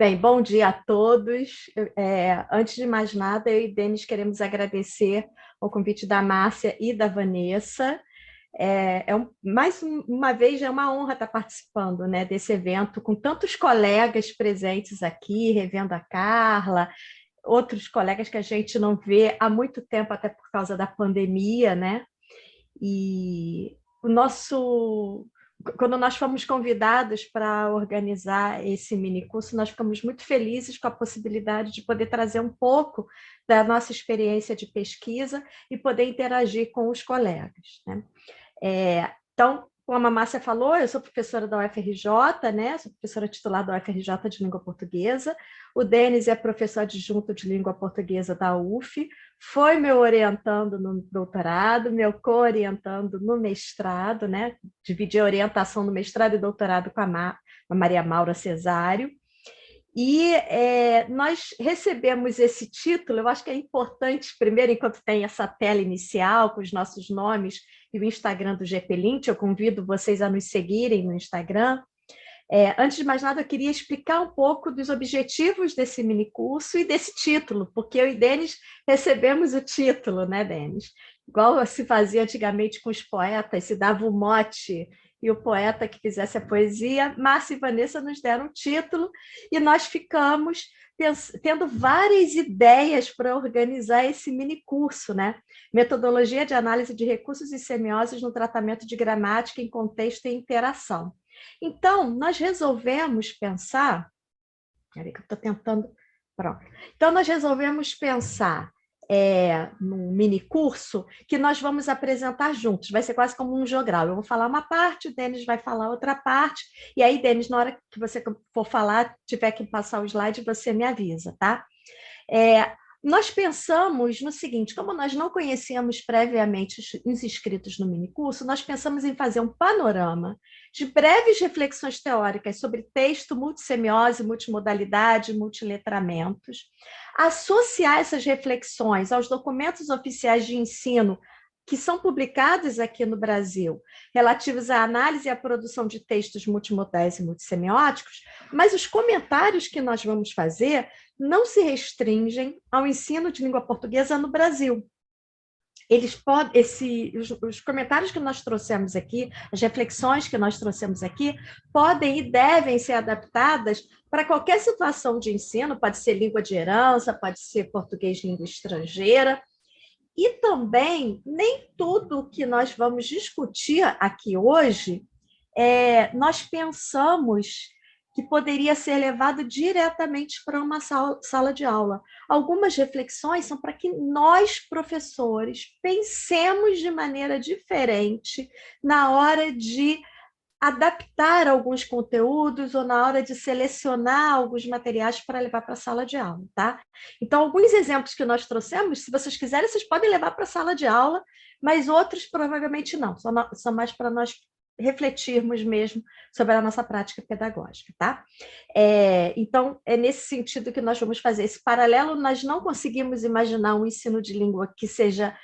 Bem, bom dia a todos. Antes de mais nada, eu e Denis queremos agradecer o convite da Márcia e da Vanessa. Mais uma vez, é uma honra estar participando, né, desse evento com tantos colegas presentes aqui, revendo a Carla, outros colegas que a gente não vê há muito tempo, até por causa da pandemia, né? E o nosso quando nós fomos convidados para organizar esse minicurso, nós ficamos muito felizes com a possibilidade de poder trazer um pouco da nossa experiência de pesquisa e poder interagir com os colegas, né? Então, como a Márcia falou, eu sou professora da UFRJ, né? Sou professora titular da UFRJ de língua portuguesa. O Denis é professor adjunto de língua portuguesa da UF, foi meu orientando no doutorado, meu co-orientando no mestrado, né? Dividi a orientação no mestrado e doutorado com a Maria Maura Cesário. E nós recebemos esse título, eu acho que é importante, primeiro, enquanto tem essa tela inicial com os nossos nomes e o Instagram do GPLint, eu convido vocês a nos seguirem no Instagram. Antes de mais nada, eu queria explicar um pouco dos objetivos desse minicurso e desse título, porque eu e Denis recebemos o título, né, Denis? Igual se fazia antigamente com os poetas, se dava o mote e o poeta que fizesse a poesia. Márcia e Vanessa nos deram o título e nós ficamos tendo várias ideias para organizar esse minicurso, né? Metodologia de análise de recursos e semioses no tratamento de gramática em contexto e interação. Então, nós resolvemos pensar. Peraí, que eu estou tentando. Pronto. Então, nós resolvemos pensar num mini curso que nós vamos apresentar juntos. Vai ser quase como um jogral. Eu vou falar uma parte, o Denis vai falar outra parte, e aí, Denis, na hora que você for falar, tiver que passar o slide, você me avisa, tá? Nós pensamos no seguinte: como nós não conhecíamos previamente os inscritos no minicurso, nós pensamos em fazer um panorama de breves reflexões teóricas sobre texto, multissemiose, multimodalidade, multiletramentos, associar essas reflexões aos documentos oficiais de ensino que são publicados aqui no Brasil, relativos à análise e à produção de textos multimodais e multissemióticos, mas os comentários que nós vamos fazer não se restringem ao ensino de língua portuguesa no Brasil. Os comentários que nós trouxemos aqui, as reflexões que nós trouxemos aqui, podem e devem ser adaptadas para qualquer situação de ensino, pode ser língua de herança, pode ser português língua estrangeira, e também nem tudo que nós vamos discutir aqui hoje, nós pensamos que poderia ser levado diretamente para uma sala de aula. Algumas reflexões são para que nós, professores, pensemos de maneira diferente na hora de adaptar alguns conteúdos ou na hora de selecionar alguns materiais para levar para a sala de aula, tá? Então, alguns exemplos que nós trouxemos, se vocês quiserem, vocês podem levar para a sala de aula, mas outros provavelmente não, são mais para nós refletirmos mesmo sobre a nossa prática pedagógica, tá? Então, é nesse sentido que nós vamos fazer esse paralelo. Nós não conseguimos imaginar um ensino de língua que seja,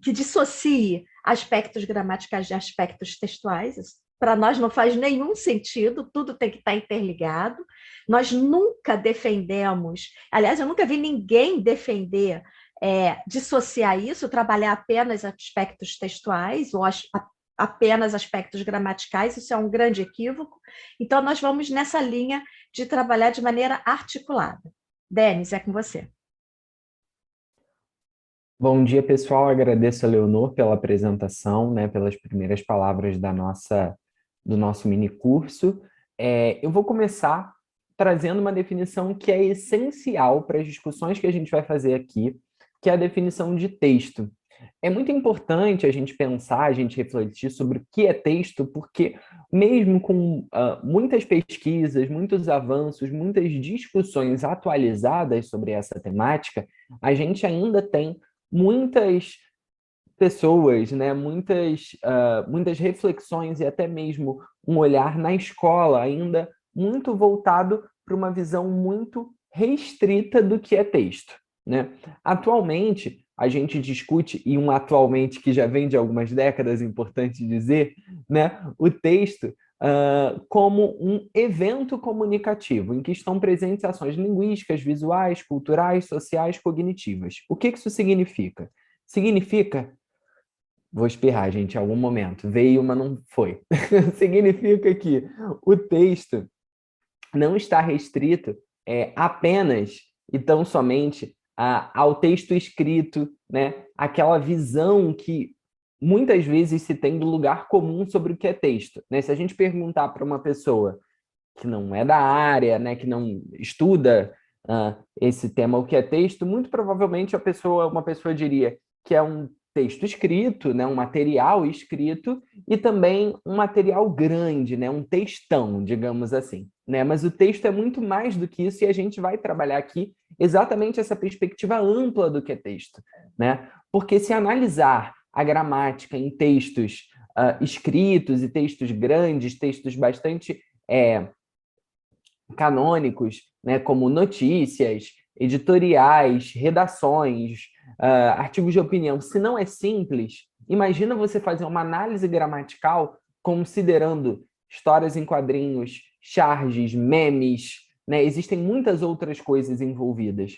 que dissocie aspectos gramaticais de aspectos textuais. Para nós não faz nenhum sentido, tudo tem que estar interligado. Nós nunca defendemos, aliás, eu nunca vi ninguém defender dissociar isso, trabalhar apenas aspectos textuais ou apenas aspectos gramaticais, isso é um grande equívoco. Então, nós vamos nessa linha de trabalhar de maneira articulada. Denis, é com você. Bom dia, pessoal. Agradeço a Leonor pela apresentação, né, pelas primeiras palavras do nosso mini curso. Eu vou começar trazendo uma definição que é essencial para as discussões que a gente vai fazer aqui, que é a definição de texto. É muito importante a gente pensar, a gente refletir sobre o que é texto, porque mesmo com muitas pesquisas, muitos avanços, muitas discussões atualizadas sobre essa temática, a gente ainda tem muitas pessoas, né, muitas reflexões e até mesmo um olhar na escola ainda muito voltado para uma visão muito restrita do que é texto, né? Atualmente, a gente discute, e atualmente que já vem de algumas décadas, importante dizer, né, o texto como um evento comunicativo, em que estão presentes ações linguísticas, visuais, culturais, sociais, cognitivas. O que isso significa? Significa, vou espirrar, gente, em algum momento, veio, mas não foi. Significa que o texto não está restrito apenas e tão somente ao texto escrito, né? Aquela visão que muitas vezes se tem do lugar comum sobre o que é texto, né? Se a gente perguntar para uma pessoa que não é da área, né, que não estuda esse tema, o que é texto, muito provavelmente uma pessoa diria que é um texto escrito, né, um material escrito e também um material grande, né, um textão, digamos assim, né? Mas o texto é muito mais do que isso e a gente vai trabalhar aqui exatamente essa perspectiva ampla do que é texto, né? Porque se analisar a gramática em textos escritos e textos grandes, textos bastante canônicos, né, como notícias, editoriais, redações, artigos de opinião, se não é simples, imagina você fazer uma análise gramatical considerando histórias em quadrinhos, charges, memes, né? Existem muitas outras coisas envolvidas.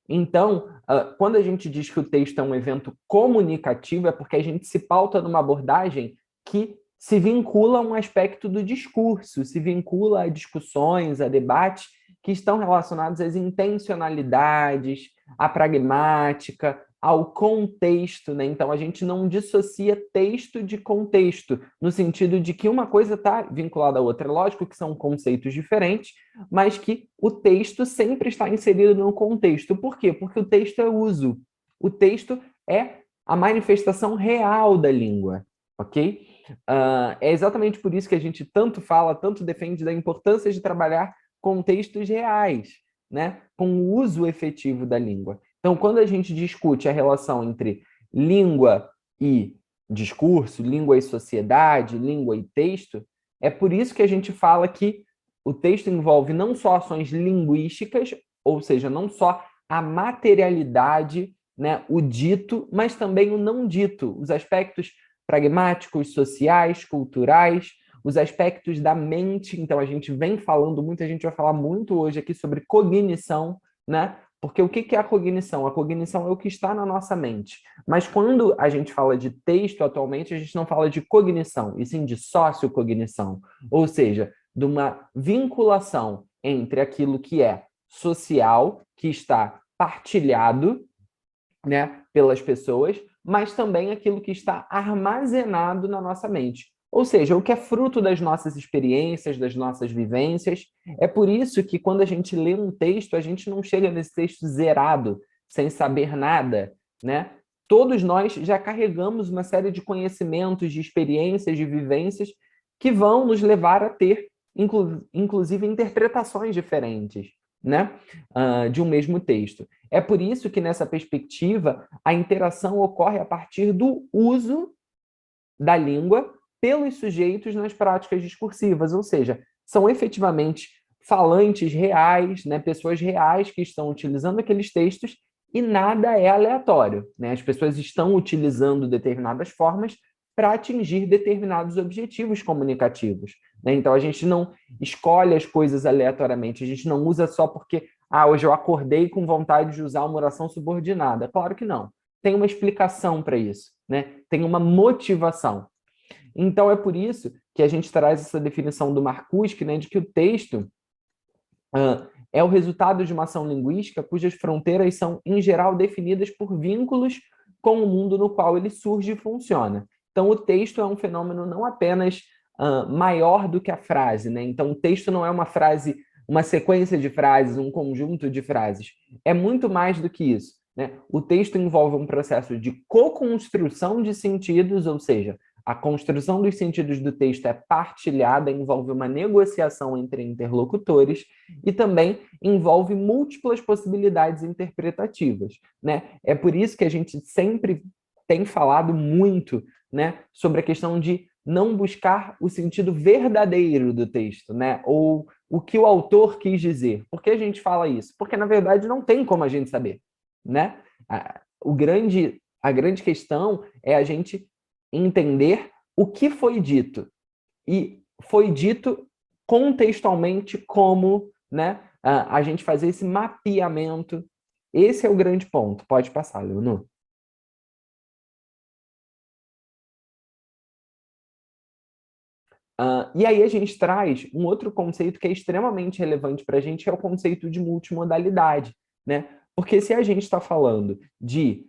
Então, quando a gente diz que o texto é um evento comunicativo, é porque a gente se pauta numa abordagem que se vincula a um aspecto do discurso, se vincula a discussões, a debates que estão relacionados às intencionalidades, à pragmática, ao contexto, né? Então, a gente não dissocia texto de contexto, no sentido de que uma coisa está vinculada à outra. Lógico que são conceitos diferentes, mas que o texto sempre está inserido no contexto. Por quê? Porque o texto é uso. O texto é a manifestação real da língua, ok? É exatamente por isso que a gente tanto fala, tanto defende da importância de trabalhar com textos reais, né? Com o uso efetivo da língua. Então, quando a gente discute a relação entre língua e discurso, língua e sociedade, língua e texto, é por isso que a gente fala que o texto envolve não só ações linguísticas, ou seja, não só a materialidade, né, o dito, mas também o não dito, os aspectos pragmáticos, sociais, culturais, os aspectos da mente. Então, a gente vem falando muito, a gente vai falar muito hoje aqui sobre cognição, né? Porque o que é a cognição? A cognição é o que está na nossa mente. Mas quando a gente fala de texto atualmente, a gente não fala de cognição, e sim de sociocognição. Ou seja, de uma vinculação entre aquilo que é social, que está partilhado, né, pelas pessoas, mas também aquilo que está armazenado na nossa mente. Ou seja, o que é fruto das nossas experiências, das nossas vivências. É por isso que quando a gente lê um texto, a gente não chega nesse texto zerado, sem saber nada, né? Todos nós já carregamos uma série de conhecimentos, de experiências, de vivências que vão nos levar a ter, inclusive, interpretações diferentes, né? De um mesmo texto. É por isso que, nessa perspectiva, a interação ocorre a partir do uso da língua pelos sujeitos nas práticas discursivas, ou seja, são efetivamente falantes reais, né, pessoas reais que estão utilizando aqueles textos e nada é aleatório, né? As pessoas estão utilizando determinadas formas para atingir determinados objetivos comunicativos, né? Então, a gente não escolhe as coisas aleatoriamente, a gente não usa só porque hoje eu acordei com vontade de usar uma oração subordinada. Claro que não. Tem uma explicação para isso, né? Tem uma motivação. Então, é por isso que a gente traz essa definição do Marcuse, né, de que o texto é o resultado de uma ação linguística cujas fronteiras são, em geral, definidas por vínculos com o mundo no qual ele surge e funciona. Então, o texto é um fenômeno não apenas maior do que a frase, né? Então, o texto não é uma frase, uma sequência de frases, um conjunto de frases. É muito mais do que isso, né? O texto envolve um processo de co-construção de sentidos, ou seja, a construção dos sentidos do texto é partilhada, envolve uma negociação entre interlocutores e também envolve múltiplas possibilidades interpretativas, né? É por isso que a gente sempre tem falado muito, né, sobre a questão de não buscar o sentido verdadeiro do texto, né? Ou o que o autor quis dizer. Por que a gente fala isso? Porque, na verdade, não tem como a gente saber, né? A grande questão é a gente entender o que foi dito e foi dito contextualmente como, né, a gente fazer esse mapeamento. Esse é o grande ponto. Pode passar, Leonor. E aí a gente traz um outro conceito que é extremamente relevante para a gente, que é o conceito de multimodalidade, né? Porque se a gente está falando de,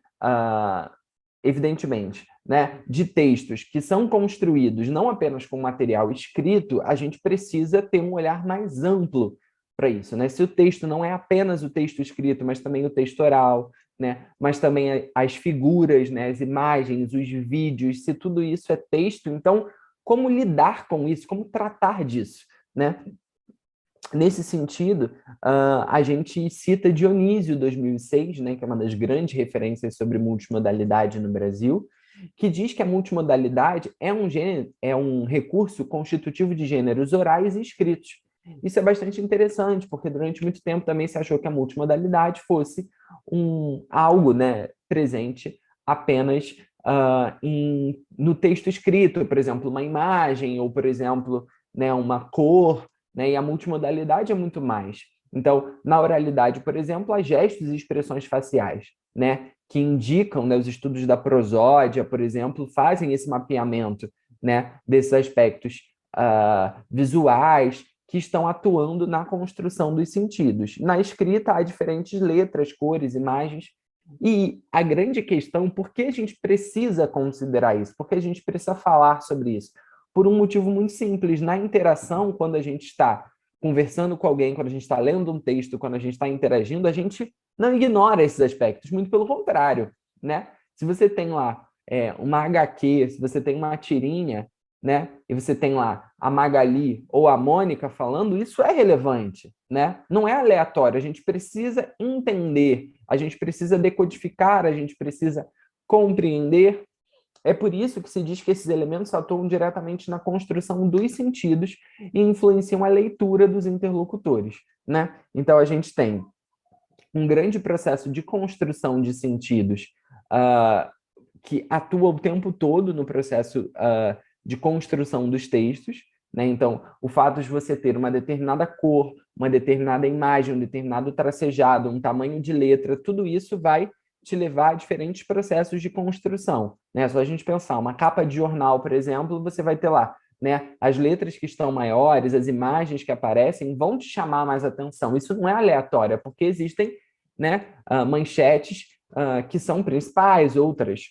evidentemente, né, de textos que são construídos não apenas com material escrito, a gente precisa ter um olhar mais amplo para isso, né? Se o texto não é apenas o texto escrito, mas também o texto oral, né? Mas também as figuras, né? As imagens, os vídeos, se tudo isso é texto, então como lidar com isso, como tratar disso, né? Nesse sentido, a gente cita Dionísio 2006, né, que é uma das grandes referências sobre multimodalidade no Brasil, que diz que a multimodalidade é um recurso constitutivo de gêneros orais e escritos. Isso é bastante interessante, porque durante muito tempo também se achou que a multimodalidade fosse algo, né, presente apenas no texto escrito, por exemplo, uma imagem, ou, por exemplo, né, uma cor, né, e a multimodalidade é muito mais. Então, na oralidade, por exemplo, há gestos e expressões faciais, né, que indicam, né, os estudos da prosódia, por exemplo, fazem esse mapeamento, né, desses aspectos visuais que estão atuando na construção dos sentidos. Na escrita, há diferentes letras, cores, imagens, e a grande questão, por que a gente precisa considerar isso? Por que a gente precisa falar sobre isso? Por um motivo muito simples. Na interação, quando a gente está conversando com alguém, quando a gente está lendo um texto, quando a gente está interagindo, a gente não ignora esses aspectos, muito pelo contrário, né? Se você tem lá uma HQ, se você tem uma tirinha, né? E você tem lá a Magali ou a Mônica falando, isso é relevante, né? Não é aleatório, a gente precisa entender, a gente precisa decodificar, a gente precisa compreender. É por isso que se diz que esses elementos atuam diretamente na construção dos sentidos e influenciam a leitura dos interlocutores, né? Então, a gente tem um grande processo de construção de sentidos que atua o tempo todo no processo de construção dos textos, né? Então, o fato de você ter uma determinada cor, uma determinada imagem, um determinado tracejado, um tamanho de letra, tudo isso vai te levar a diferentes processos de construção, né? Só a gente pensar, uma capa de jornal, por exemplo, você vai ter lá, né, as letras que estão maiores, as imagens que aparecem vão te chamar mais atenção. Isso não é aleatório, é porque existem, né, manchetes que são principais, outras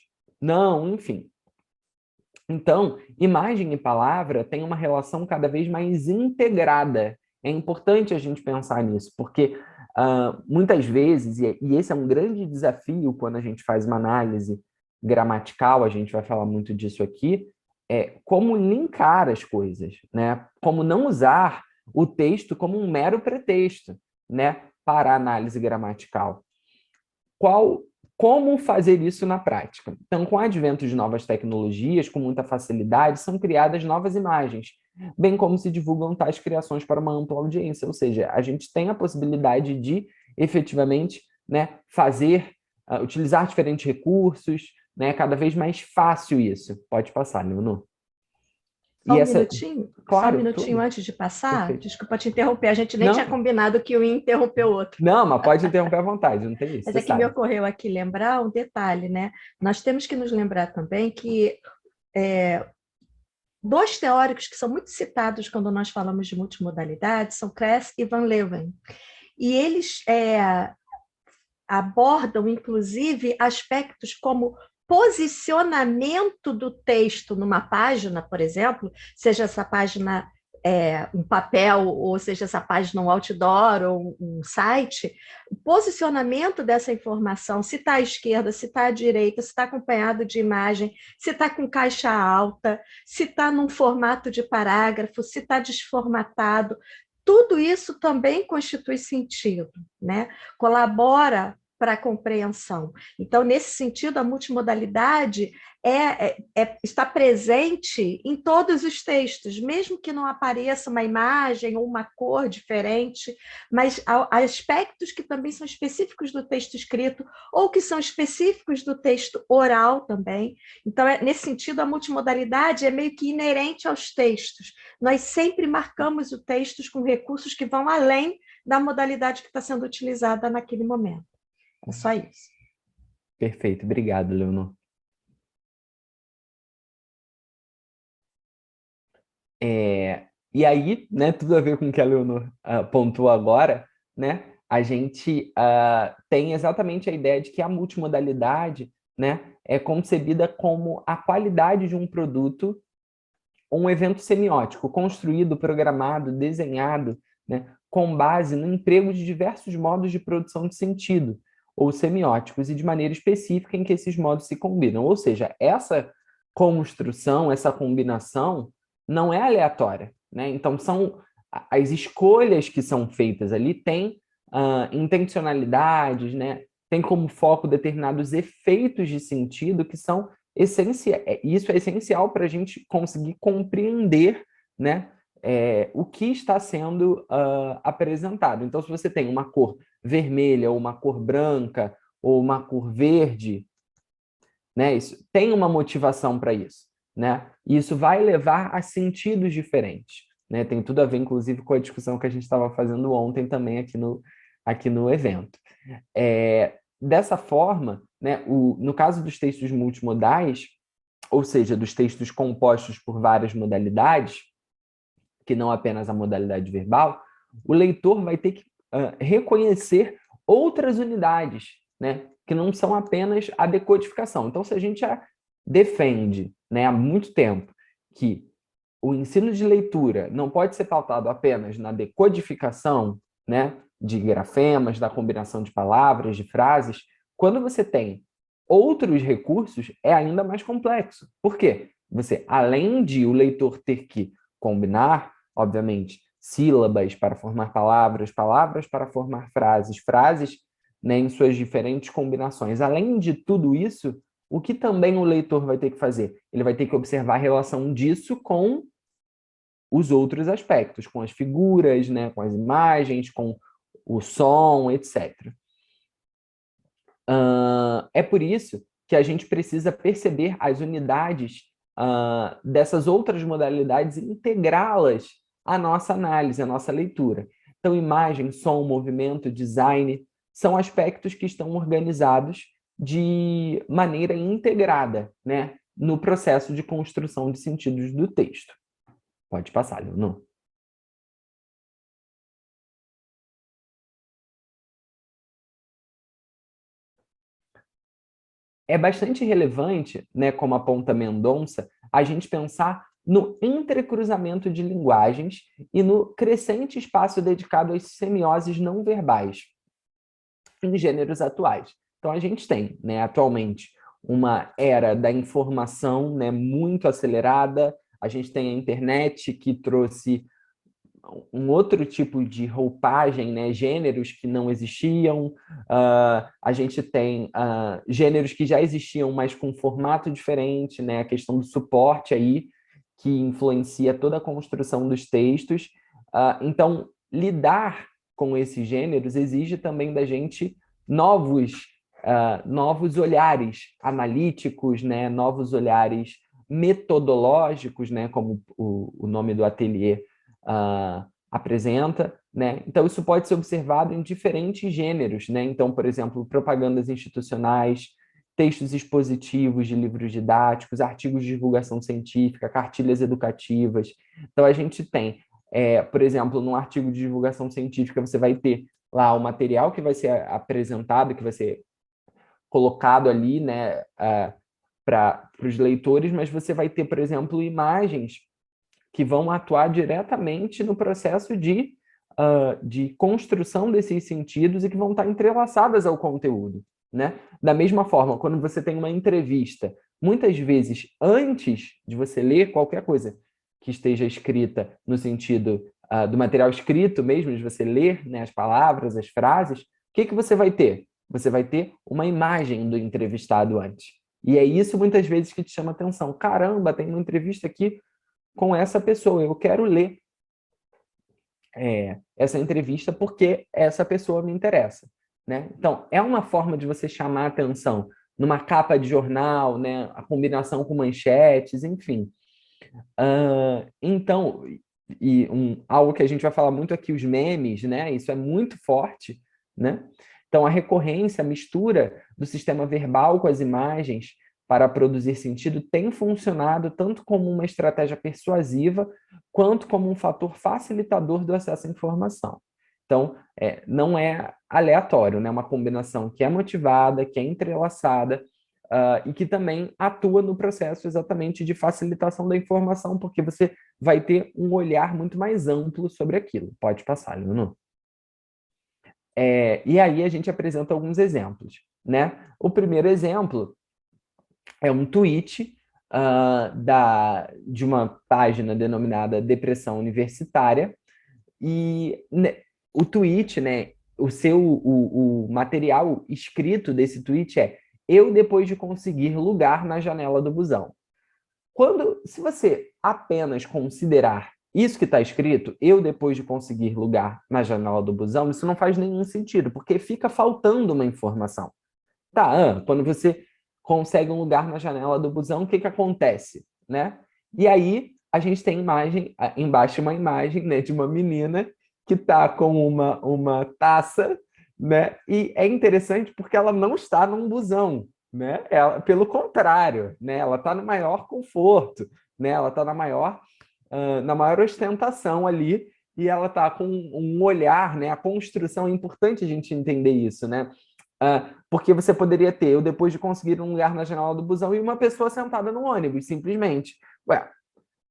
não, enfim. Então, imagem e palavra têm uma relação cada vez mais integrada. É importante a gente pensar nisso, porque muitas vezes, e esse é um grande desafio quando a gente faz uma análise gramatical, a gente vai falar muito disso aqui, é como linkar as coisas, né? Como não usar o texto como um mero pretexto, né, para a análise gramatical. Como fazer isso na prática? Então, com o advento de novas tecnologias, com muita facilidade, são criadas novas imagens, bem como se divulgam tais criações para uma ampla audiência. Ou seja, a gente tem a possibilidade de, efetivamente, né, utilizar diferentes recursos, né, cada vez mais fácil isso. Pode passar, Leonor. Só um minutinho, claro, só um minutinho antes de passar. Perfeito. Desculpa te interromper, a gente nem tinha combinado que eu ia interromper o outro. Não, mas pode interromper à vontade, não tem isso. Mas é que me ocorreu aqui lembrar um detalhe, né? Nós temos que nos lembrar também que dois teóricos que são muito citados quando nós falamos de multimodalidade são Kress e Van Leeuwen. E eles abordam, inclusive, aspectos como posicionamento do texto numa página, por exemplo, seja essa página um papel, ou seja essa página um outdoor ou um site, o posicionamento dessa informação, se está à esquerda, se está à direita, se está acompanhado de imagem, se está com caixa alta, se está num formato de parágrafo, se está desformatado, tudo isso também constitui sentido, né? Colabora para a compreensão. Então, nesse sentido, a multimodalidade está presente em todos os textos, mesmo que não apareça uma imagem ou uma cor diferente, mas há aspectos que também são específicos do texto escrito ou que são específicos do texto oral também. Então, nesse sentido, a multimodalidade é meio que inerente aos textos. Nós sempre marcamos os textos com recursos que vão além da modalidade que está sendo utilizada naquele momento. É só isso. Perfeito, obrigado, Leonor. E aí, né, tudo a ver com o que a Leonor pontuou agora, né, a gente tem exatamente a ideia de que a multimodalidade, né, é concebida como a qualidade de um produto, um evento semiótico construído, programado, desenhado, né, com base no emprego de diversos modos de produção de sentido, ou semióticos, e de maneira específica em que esses modos se combinam. Ou seja, essa construção, essa combinação, não é aleatória, né? Então, são as escolhas que são feitas ali têm intencionalidades, né? Tem como foco determinados efeitos de sentido que são essenciais. Isso é essencial para a gente conseguir compreender, né, o que está sendo apresentado. Então, se você tem uma cor vermelha, ou uma cor branca, ou uma cor verde, né, isso tem uma motivação para isso, né? E isso vai levar a sentidos diferentes, né? Tem tudo a ver, inclusive, com a discussão que a gente estava fazendo ontem também aqui no evento. Dessa forma, né, no caso dos textos multimodais, ou seja, dos textos compostos por várias modalidades, que não apenas a modalidade verbal, o leitor vai ter que reconhecer outras unidades, né, que não são apenas a decodificação. Então, se a gente já defende, né, há muito tempo que o ensino de leitura não pode ser pautado apenas na decodificação, né, de grafemas, da combinação de palavras, de frases, quando você tem outros recursos, é ainda mais complexo. Por quê? Você, além de o leitor ter que combinar, obviamente, sílabas para formar palavras, palavras para formar frases, frases, né, em suas diferentes combinações. Além de tudo isso, o que também o leitor vai ter que fazer? Ele vai ter que observar a relação disso com os outros aspectos, com as figuras, né, com as imagens, com o som, etc. É por isso que a gente precisa perceber as unidades dessas outras modalidades e integrá-las à nossa análise, à nossa leitura. Então, imagem, som, movimento, design são aspectos que estão organizados de maneira integrada, né, no processo de construção de sentidos do texto. Pode passar, Leonor. É bastante relevante, né, como aponta Mendonça, a gente pensar no entrecruzamento de linguagens e no crescente espaço dedicado às semioses não verbais em gêneros atuais. Então, a gente tem, né, atualmente, uma era da informação, né, muito acelerada, a gente tem a internet que trouxe um outro tipo de roupagem, né? Gêneros que não existiam, a gente tem gêneros que já existiam, mas com formato diferente, né? A questão do suporte aí, que influencia toda a construção dos textos. Então, lidar com esses gêneros exige também da gente novos olhares analíticos, né? Novos olhares metodológicos, né? Como o nome do ateliê apresenta, né? Então, isso pode ser observado em diferentes gêneros, né? Então, por exemplo, propagandas institucionais, textos expositivos de livros didáticos, artigos de divulgação científica, cartilhas educativas. Então, a gente tem, por exemplo, num artigo de divulgação científica, você vai ter lá o material que vai ser apresentado, que vai ser colocado ali, né, para os leitores, mas você vai ter, por exemplo, imagens que vão atuar diretamente no processo de construção desses sentidos e que vão estar entrelaçadas ao conteúdo, né? Da mesma forma, quando você tem uma entrevista, muitas vezes, antes de você ler qualquer coisa que esteja escrita no sentido do material escrito mesmo, de você ler, né, as palavras, as frases, o que você vai ter? você vai ter uma imagem do entrevistado antes. E é isso muitas vezes que te chama atenção. Caramba, tem uma entrevista aqui com essa pessoa, eu quero ler essa entrevista porque essa pessoa me interessa, né? Então, é uma forma de você chamar atenção numa capa de jornal, né? A combinação com manchetes, enfim. Então, algo que a gente vai falar muito aqui, os memes, né? Isso é muito forte, né? Então, a recorrência, a mistura do sistema verbal com as imagens para produzir sentido tem funcionado tanto como uma estratégia persuasiva quanto como um fator facilitador do acesso à informação. Então, não é aleatório, né? Uma combinação que é motivada, que é entrelaçada, e que também atua no processo exatamente de facilitação da informação, porque você vai ter um olhar muito mais amplo sobre aquilo. Pode passar, Leonor. E aí a gente apresenta alguns exemplos, né? O primeiro exemplo é um tweet de uma página denominada Depressão Universitária, e o tweet, né, o material escrito desse tweet é: eu depois de conseguir lugar na janela do busão. Se você apenas considerar isso que está escrito, eu depois de conseguir lugar na janela do busão, isso não faz nenhum sentido, porque fica faltando uma informação. Tá, quando você consegue um lugar na janela do busão, o que acontece, né? E aí a gente tem embaixo uma imagem, né, de uma menina que está com uma taça, né? E é interessante porque ela não está num busão, né? Pelo contrário, né? Ela está no maior conforto, né? Ela está na maior ostentação ali, e ela está com um olhar, né? A construção, é importante a gente entender isso, né? Porque você poderia ter, eu depois de conseguir um lugar na janela do busão, e uma pessoa sentada no ônibus, simplesmente.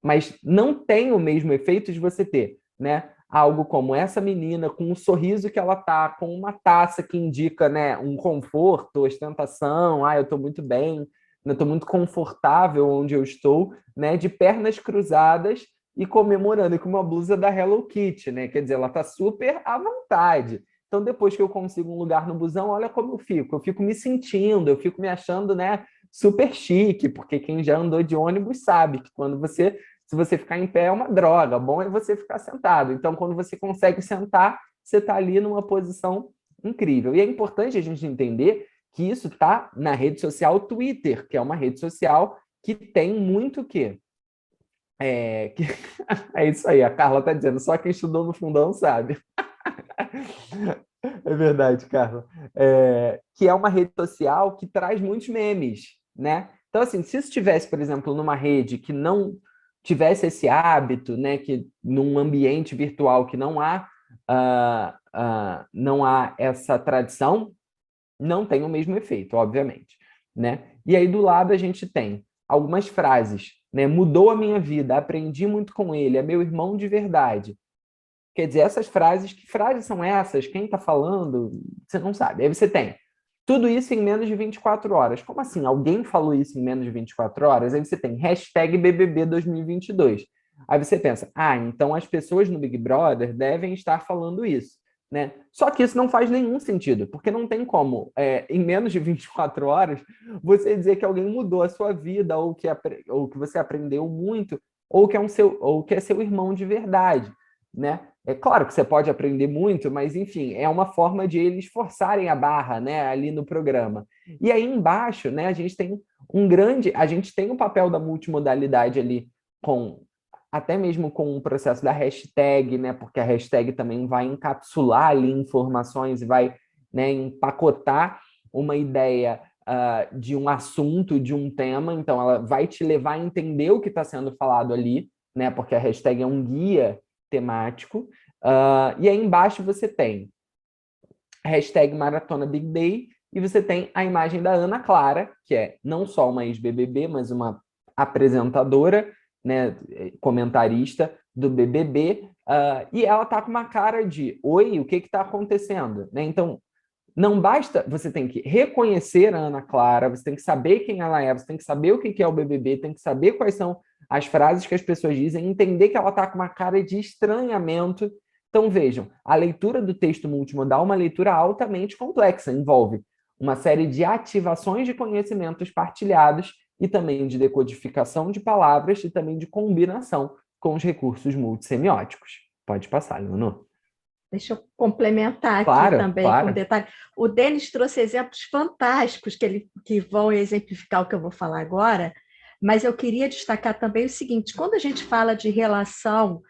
Mas não tem o mesmo efeito de você ter, né, algo como essa menina com um sorriso que ela tá, com uma taça que indica, né, um conforto, ostentação, eu estou muito bem, eu estou muito confortável onde eu estou, né, de pernas cruzadas e comemorando, e com uma blusa da Hello Kitty, né? Quer dizer, ela está super à vontade. Então, depois que eu consigo um lugar no busão, olha como eu fico me sentindo, eu fico me achando, né, super chique, porque quem já andou de ônibus sabe que se você ficar em pé é uma droga, bom é você ficar sentado. Então, quando você consegue sentar, você está ali numa posição incrível. E é importante a gente entender que isso está na rede social Twitter, que é uma rede social que tem muito o quê? É isso aí, a Carla está dizendo, só quem estudou no fundão sabe. É verdade, Carla. Que é uma rede social que traz muitos memes, né? Então, assim, se isso tivesse, por exemplo, numa rede que não tivesse esse hábito, né, que num ambiente virtual que não há essa tradição, não tem o mesmo efeito, obviamente, né? E aí do lado a gente tem algumas frases, né? Mudou a minha vida, aprendi muito com ele, é meu irmão de verdade. Quer dizer, essas frases, que frases são essas? Quem está falando? Você não sabe. Aí você tem tudo isso em menos de 24 horas. Como assim? Alguém falou isso em menos de 24 horas? Aí você tem hashtag BBB 2022. Aí você pensa, então as pessoas no Big Brother devem estar falando isso, né? Só que isso não faz nenhum sentido, porque não tem como, em menos de 24 horas, você dizer que alguém mudou a sua vida, ou que você aprendeu muito, ou que é seu irmão de verdade, né? É claro que você pode aprender muito, mas, enfim, é uma forma de eles forçarem a barra, né, ali no programa. E aí embaixo, né, a gente tem o papel da multimodalidade ali, até mesmo com o processo da hashtag, né, porque a hashtag também vai encapsular ali informações e vai, né, empacotar uma ideia de um assunto, de um tema, então ela vai te levar a entender o que está sendo falado ali, né, porque a hashtag é um guia temático. E aí embaixo você tem hashtag Maratona Big Day, e você tem a imagem da Ana Clara, que é não só uma ex-BBB, mas uma apresentadora, né, comentarista do BBB, e ela tá com uma cara de, oi, o que está acontecendo? Né? Então, não basta, você tem que reconhecer a Ana Clara, você tem que saber quem ela é, você tem que saber o que é o BBB, tem que saber quais são as frases que as pessoas dizem, entender que ela está com uma cara de estranhamento. Então, vejam, a leitura do texto multimodal é uma leitura altamente complexa, envolve uma série de ativações de conhecimentos partilhados e também de decodificação de palavras e também de combinação com os recursos multissemióticos. Pode passar, Leonor. Deixa eu complementar aqui Claro, também com um claro. detalhe. O Denis trouxe exemplos fantásticos que vão exemplificar o que eu vou falar agora, mas eu queria destacar também o seguinte: quando a gente fala de relação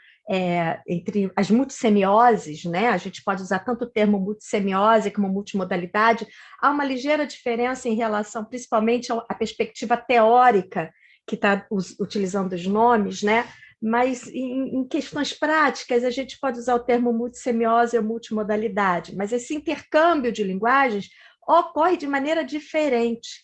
entre as multissemioses, né? A gente pode usar tanto o termo multissemiose como multimodalidade, há uma ligeira diferença em relação, principalmente, à perspectiva teórica que está utilizando os nomes, né? Mas em questões práticas, a gente pode usar o termo multissemiose ou multimodalidade, mas esse intercâmbio de linguagens ocorre de maneira diferente.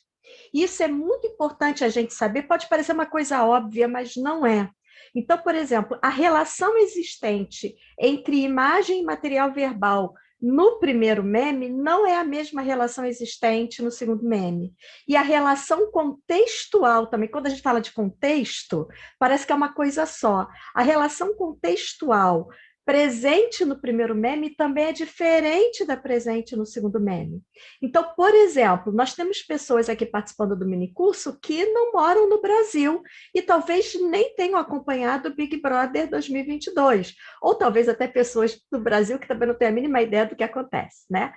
Isso é muito importante a gente saber, pode parecer uma coisa óbvia, mas não é. Então, por exemplo, a relação existente entre imagem e material verbal no primeiro meme não é a mesma relação existente no segundo meme. E a relação contextual também, quando a gente fala de contexto, parece que é uma coisa só. A relação contextual presente no primeiro meme também é diferente da presente no segundo meme. Então, por exemplo, nós temos pessoas aqui participando do minicurso que não moram no Brasil e talvez nem tenham acompanhado o Big Brother 2022, ou talvez até pessoas do Brasil que também não têm a mínima ideia do que acontece, né?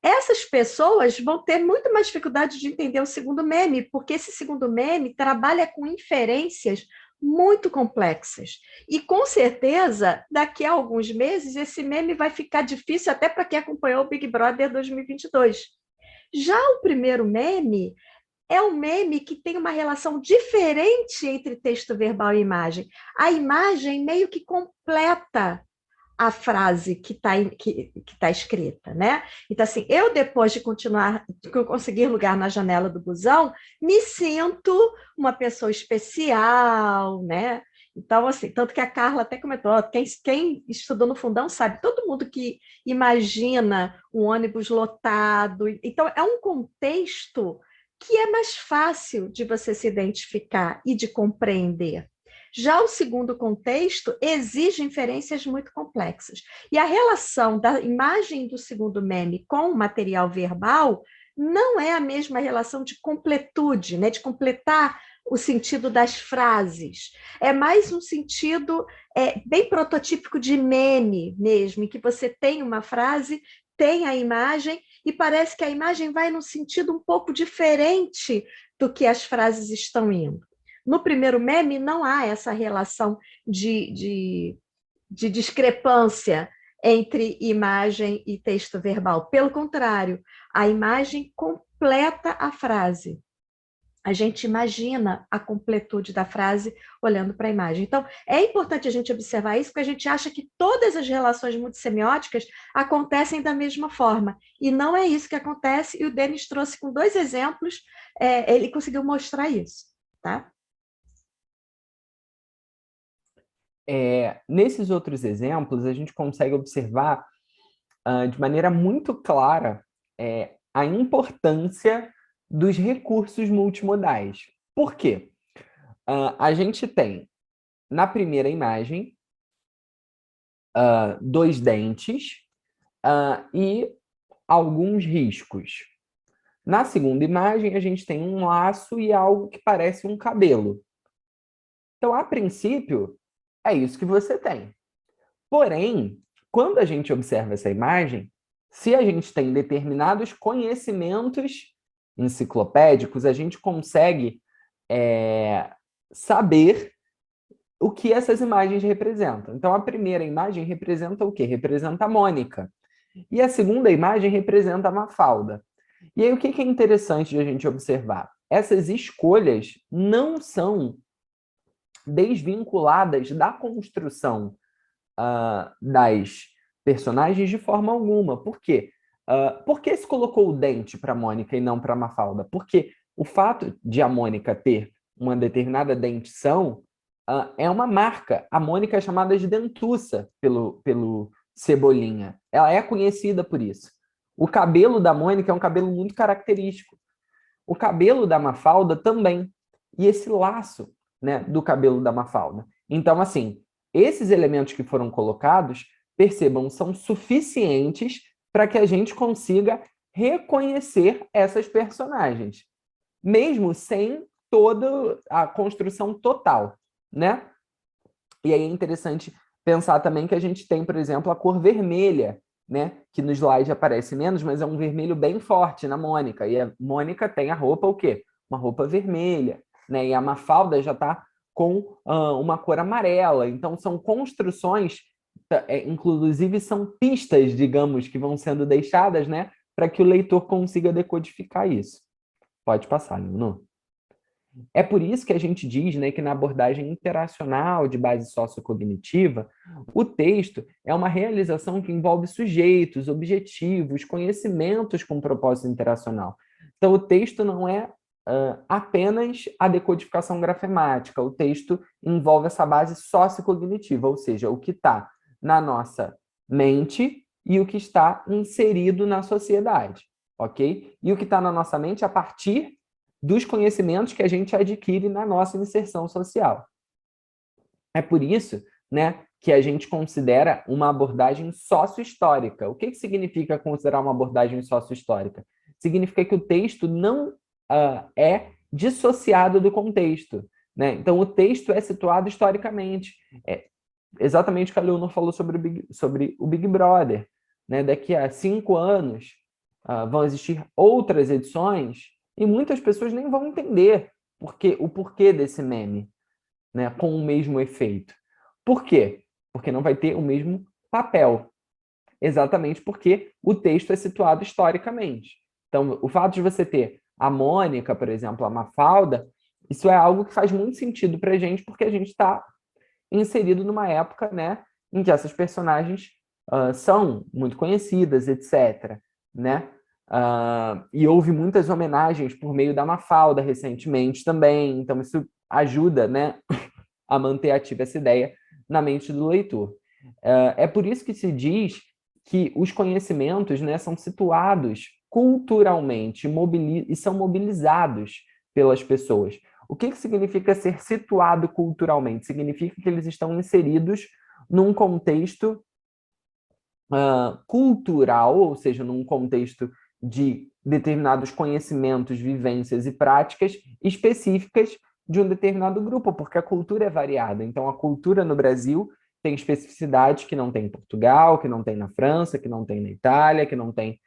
Essas pessoas vão ter muito mais dificuldade de entender o segundo meme, porque esse segundo meme trabalha com inferências muito complexas. E, com certeza, daqui a alguns meses, esse meme vai ficar difícil até para quem acompanhou o Big Brother 2022. Já o primeiro meme é um meme que tem uma relação diferente entre texto verbal e imagem. A imagem meio que completa a frase que tá escrita, né? Então, assim, eu depois de conseguir lugar na janela do busão, me sinto uma pessoa especial, né? Então, assim, tanto que a Carla até comentou, quem estudou no fundão sabe, todo mundo que imagina um ônibus lotado, então é um contexto que é mais fácil de você se identificar e de compreender. Já o segundo contexto exige inferências muito complexas. E a relação da imagem do segundo meme com o material verbal não é a mesma relação de completude, né? De completar o sentido das frases. É mais um sentido bem prototípico de meme mesmo, em que você tem uma frase, tem a imagem, e parece que a imagem vai num sentido um pouco diferente do que as frases estão indo. No primeiro meme, não há essa relação de discrepância entre imagem e texto verbal. Pelo contrário, a imagem completa a frase. A gente imagina a completude da frase olhando para a imagem. Então, é importante a gente observar isso, porque a gente acha que todas as relações multissemióticas acontecem da mesma forma. E não é isso que acontece, e o Denis trouxe com 2 exemplos, ele conseguiu mostrar isso. Tá? Nesses outros exemplos, a gente consegue observar de maneira muito clara a importância dos recursos multimodais. Por quê? A gente tem, na primeira imagem, 2 dentes e alguns riscos. Na segunda imagem, a gente tem um laço e algo que parece um cabelo. Então, a princípio, é isso que você tem. Porém, quando a gente observa essa imagem, se a gente tem determinados conhecimentos enciclopédicos, a gente consegue saber o que essas imagens representam. Então, a primeira imagem representa o quê? Representa a Mônica. E a segunda imagem representa a Mafalda. E aí, o que é interessante de a gente observar? Essas escolhas não são desvinculadas da construção das personagens de forma alguma. Por quê? Por que se colocou o dente para a Mônica e não para a Mafalda? Porque o fato de a Mônica ter uma determinada dentição é uma marca. A Mônica é chamada de dentuça pelo Cebolinha. Ela é conhecida por isso. O cabelo da Mônica é um cabelo muito característico. O cabelo da Mafalda também. E esse laço, né, do cabelo da Mafalda. Então, assim, esses elementos que foram colocados, percebam, são suficientes para que a gente consiga reconhecer essas personagens, mesmo sem toda a construção total, né? E aí é interessante pensar também que a gente tem, por exemplo, a cor vermelha, né? Que no slide aparece menos, mas é um vermelho bem forte na Mônica. E a Mônica tem a roupa o quê? Uma roupa vermelha, né? E a Mafalda já está com uma cor amarela. Então, são construções, inclusive são pistas, digamos, que vão sendo deixadas, né? Para que o leitor consiga decodificar isso. Pode passar, Leonor. É por isso que a gente diz, né, que na abordagem interacional de base sociocognitiva, o texto é uma realização que envolve sujeitos, objetivos, conhecimentos com propósito interacional. Então, o texto não é apenas a decodificação grafemática, o texto envolve essa base sociocognitiva, ou seja, o que está na nossa mente e o que está inserido na sociedade, ok? E o que está na nossa mente a partir dos conhecimentos que a gente adquire na nossa inserção social. É por isso, né, que a gente considera uma abordagem sócio-histórica. O que significa considerar uma abordagem sócio-histórica? Significa que o texto não é dissociado do contexto, né? Então, o texto é situado historicamente. É exatamente o que a Leonor falou sobre o Big Brother. Né? Daqui a 5 anos, vão existir outras edições e muitas pessoas nem vão entender o porquê desse meme, né, com o mesmo efeito. Por quê? Porque não vai ter o mesmo papel. Exatamente porque o texto é situado historicamente. Então, o fato de você ter a Mônica, por exemplo, a Mafalda, isso é algo que faz muito sentido para a gente, porque a gente está inserido numa época, né, em que essas personagens são muito conhecidas, etc. Né? E houve muitas homenagens por meio da Mafalda recentemente também, então isso ajuda, né, a manter ativa essa ideia na mente do leitor. É por isso que se diz que os conhecimentos, né, são situados culturalmente e são mobilizados pelas pessoas. O que significa ser situado culturalmente? Significa que eles estão inseridos num contexto cultural, ou seja, num contexto de determinados conhecimentos, vivências e práticas específicas de um determinado grupo, porque a cultura é variada. Então, a cultura no Brasil tem especificidades que não tem em Portugal, que não tem na França, que não tem na Itália, que não tem,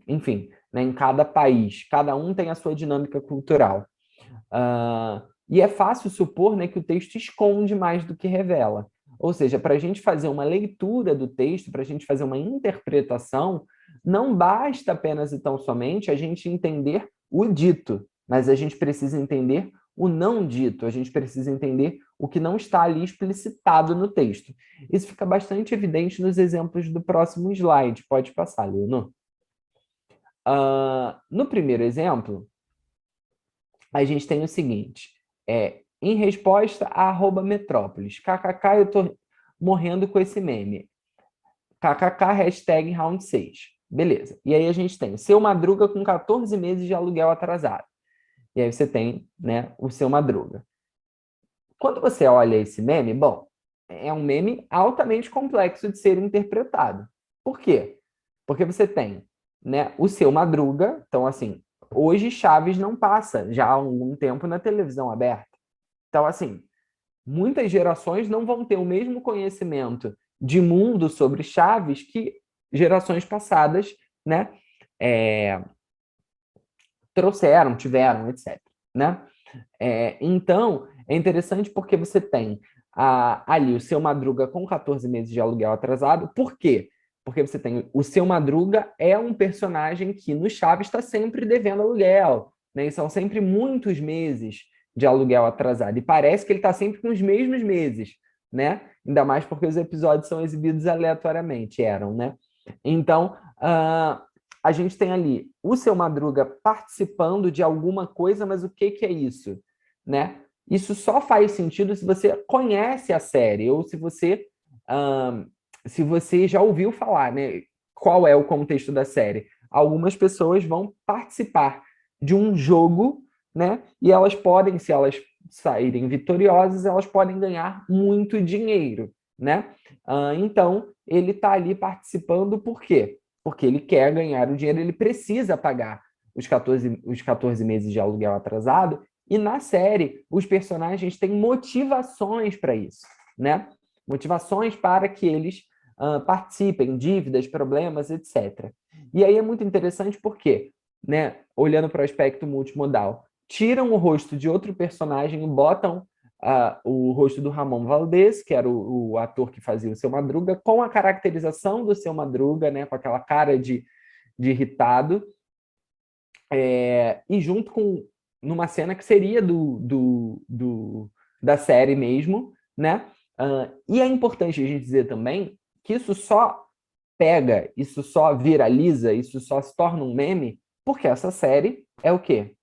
enfim, né, em cada país. Cada um tem a sua dinâmica cultural. E é fácil supor, né, que o texto esconde mais do que revela. Ou seja, para a gente fazer uma leitura do texto, para a gente fazer uma interpretação, não basta apenas e tão somente a gente entender o dito, mas a gente precisa entender o não dito, a gente precisa entender o que não está ali explicitado no texto. Isso fica bastante evidente nos exemplos do próximo slide. Pode passar, Leonor. No primeiro exemplo, a gente tem o seguinte, em resposta a @metrópolis, kkk, eu tô morrendo com esse meme, kkk, hashtag round 6, beleza. E aí a gente tem Seu Madruga com 14 meses de aluguel atrasado. E aí você tem, né, o Seu Madruga. Quando você olha esse meme, bom, é um meme altamente complexo de ser interpretado. Por quê? Porque você tem, né, o Seu Madruga, então assim, hoje Chaves não passa já há algum tempo na televisão aberta. Então, assim, muitas gerações não vão ter o mesmo conhecimento de mundo sobre Chaves que gerações passadas, né, tiveram, etc. Né? Então, é interessante porque você tem ali o Seu Madruga com 14 meses de aluguel atrasado. Por quê? Porque você tem o Seu Madruga é um personagem que no Chaves está sempre devendo aluguel, né? E são sempre muitos meses de aluguel atrasado. E parece que ele está sempre com os mesmos meses, né? Ainda mais porque os episódios são exibidos aleatoriamente, né? Então, a gente tem ali o Seu Madruga participando de alguma coisa, mas o que é isso? Né? Isso só faz sentido se você conhece a série ou se você já ouviu falar, né? Qual é o contexto da série? Algumas pessoas vão participar de um jogo, né? E elas podem, se elas saírem vitoriosas, elas podem ganhar muito dinheiro, né? Então, ele está ali participando por quê? porque ele quer ganhar o dinheiro, ele precisa pagar os 14 meses de aluguel atrasado, e na série os personagens têm motivações para isso, né? Motivações para que eles participem, dívidas, problemas, etc. E aí é muito interessante porque, né, olhando para o aspecto multimodal, tiram o rosto de outro personagem e botam o rosto do Ramon Valdez, que era o ator que fazia o Seu Madruga, com a caracterização do Seu Madruga, né, com aquela cara de irritado, e junto com numa cena que seria da série mesmo, né? E é importante a gente dizer também que isso só pega, isso só viraliza, isso só se torna um meme, porque essa série é o quê?